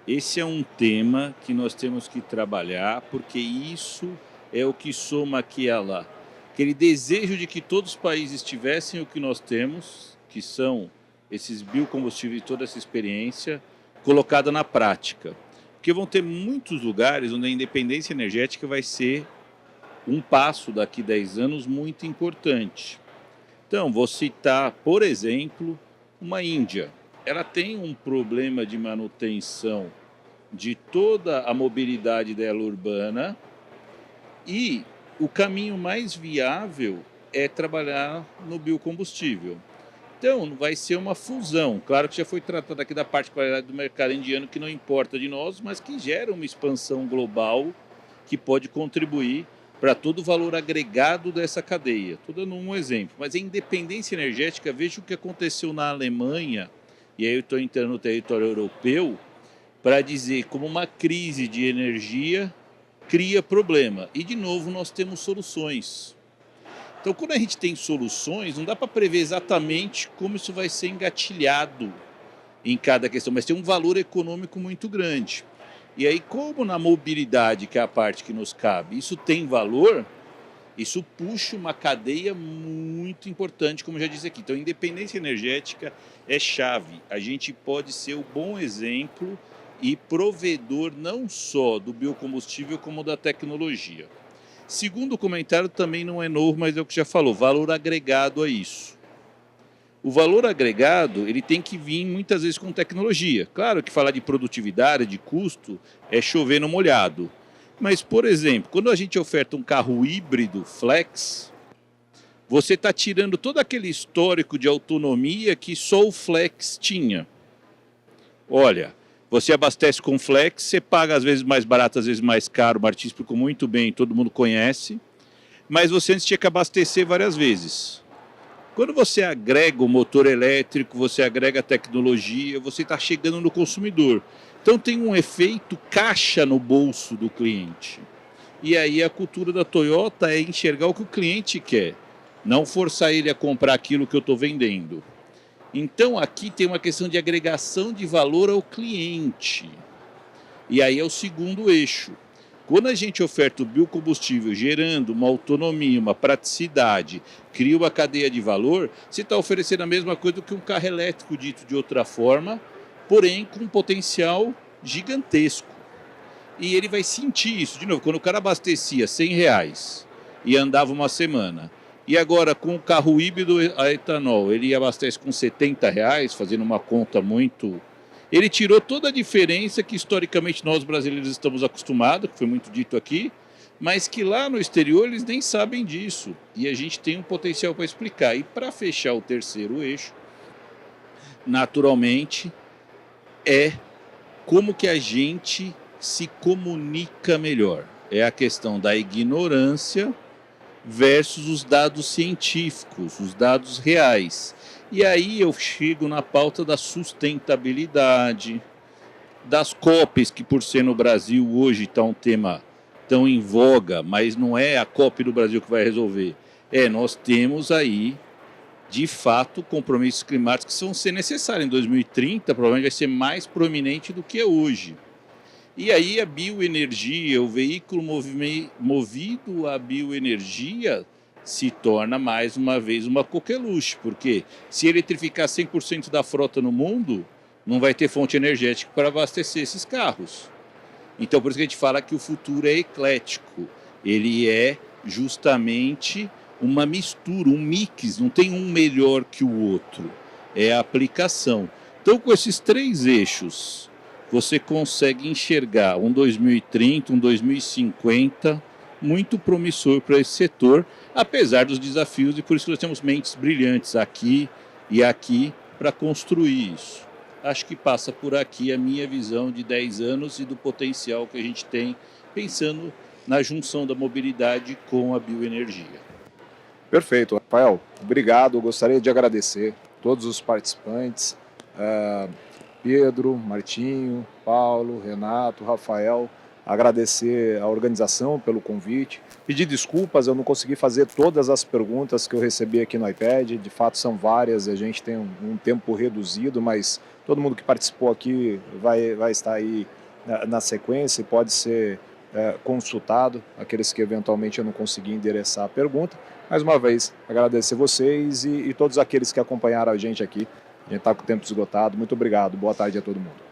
Esse é um tema que nós temos que trabalhar, porque isso é o que soma aquele desejo de que todos os países tivessem o que nós temos, que são esses biocombustíveis e toda essa experiência, colocada na prática. Porque vão ter muitos lugares onde a independência energética vai ser um passo daqui a 10 anos muito importante. Então, vou citar, por exemplo, uma Índia. Ela tem um problema de manutenção de toda a mobilidade dela urbana e o caminho mais viável é trabalhar no biocombustível. Então, vai ser uma fusão. Claro que já foi tratado aqui da particularidade do mercado indiano, que não importa de nós, mas que gera uma expansão global que pode contribuir para todo o valor agregado dessa cadeia. Estou dando um exemplo. Mas a independência energética, veja o que aconteceu na Alemanha, e aí eu estou entrando no território europeu, para dizer como uma crise de energia cria problema. E, de novo, nós temos soluções. Então, quando a gente tem soluções, não dá para prever exatamente como isso vai ser engatilhado em cada questão, mas tem um valor econômico muito grande. E aí, como na mobilidade, que é a parte que nos cabe, isso tem valor, isso puxa uma cadeia muito importante, como eu já disse aqui. Então, independência energética é chave. A gente pode ser o bom exemplo e provedor não só do biocombustível, como da tecnologia. Segundo comentário, também não é novo, mas é o que já falou, valor agregado a isso. O valor agregado, ele tem que vir muitas vezes com tecnologia. Claro que falar de produtividade, de custo, é chover no molhado. Mas, por exemplo, quando a gente oferta um carro híbrido flex, você está tirando todo aquele histórico de autonomia que só o flex tinha. Olha, você abastece com flex, você paga às vezes mais barato, às vezes mais caro, o Martins explicou muito bem, todo mundo conhece, mas você antes tinha que abastecer várias vezes. Quando você agrega o motor elétrico, você agrega a tecnologia, você está chegando no consumidor. Então tem um efeito caixa no bolso do cliente. E aí a cultura da Toyota é enxergar o que o cliente quer, não forçar ele a comprar aquilo que eu estou vendendo. Então aqui tem uma questão de agregação de valor ao cliente. E aí é o segundo eixo. Quando a gente oferta o biocombustível gerando uma autonomia, uma praticidade, cria uma cadeia de valor, você está oferecendo a mesma coisa do que um carro elétrico, dito de outra forma, porém com um potencial gigantesco. E ele vai sentir isso. De novo, quando o cara abastecia R$100 e andava uma semana, e agora com o carro híbrido a etanol, ele abastece com R$70, fazendo uma conta muito... Ele tirou toda a diferença que historicamente nós brasileiros estamos acostumados, que foi muito dito aqui, mas que lá no exterior eles nem sabem disso. E a gente tem um potencial para explicar. E para fechar o terceiro eixo, naturalmente, é como que a gente se comunica melhor. É a questão da ignorância versus os dados científicos, os dados reais. E aí eu chego na pauta da sustentabilidade, das COPs, que por ser no Brasil hoje está um tema tão em voga, mas não é a COP do Brasil que vai resolver. Nós temos aí, de fato, compromissos climáticos que vão ser necessários. Em 2030, provavelmente vai ser mais proeminente do que é hoje. E aí a bioenergia, o veículo movido à bioenergia, se torna mais uma vez uma coqueluche, porque se eletrificar 100% da frota no mundo, não vai ter fonte energética para abastecer esses carros. Então por isso que a gente fala que o futuro é eclético, ele é justamente uma mistura, um mix, não tem um melhor que o outro, é a aplicação. Então com esses três eixos, você consegue enxergar um 2030, um 2050, muito promissor para esse setor, apesar dos desafios, e por isso que nós temos mentes brilhantes aqui e aqui para construir isso. Acho que passa por aqui a minha visão de 10 anos e do potencial que a gente tem pensando na junção da mobilidade com a bioenergia. Perfeito, Rafael. Obrigado. Eu gostaria de agradecer todos os participantes, Pedro, Martinho, Paulo, Renato, Rafael. Agradecer a organização pelo convite, pedir desculpas, eu não consegui fazer todas as perguntas que eu recebi aqui no iPad, de fato são várias, a gente tem um tempo reduzido, mas todo mundo que participou aqui vai estar aí na sequência e pode ser consultado, aqueles que eventualmente eu não consegui endereçar a pergunta. Mais uma vez, agradecer vocês e todos aqueles que acompanharam a gente aqui. A gente está com o tempo esgotado. Muito obrigado. Boa tarde a todo mundo.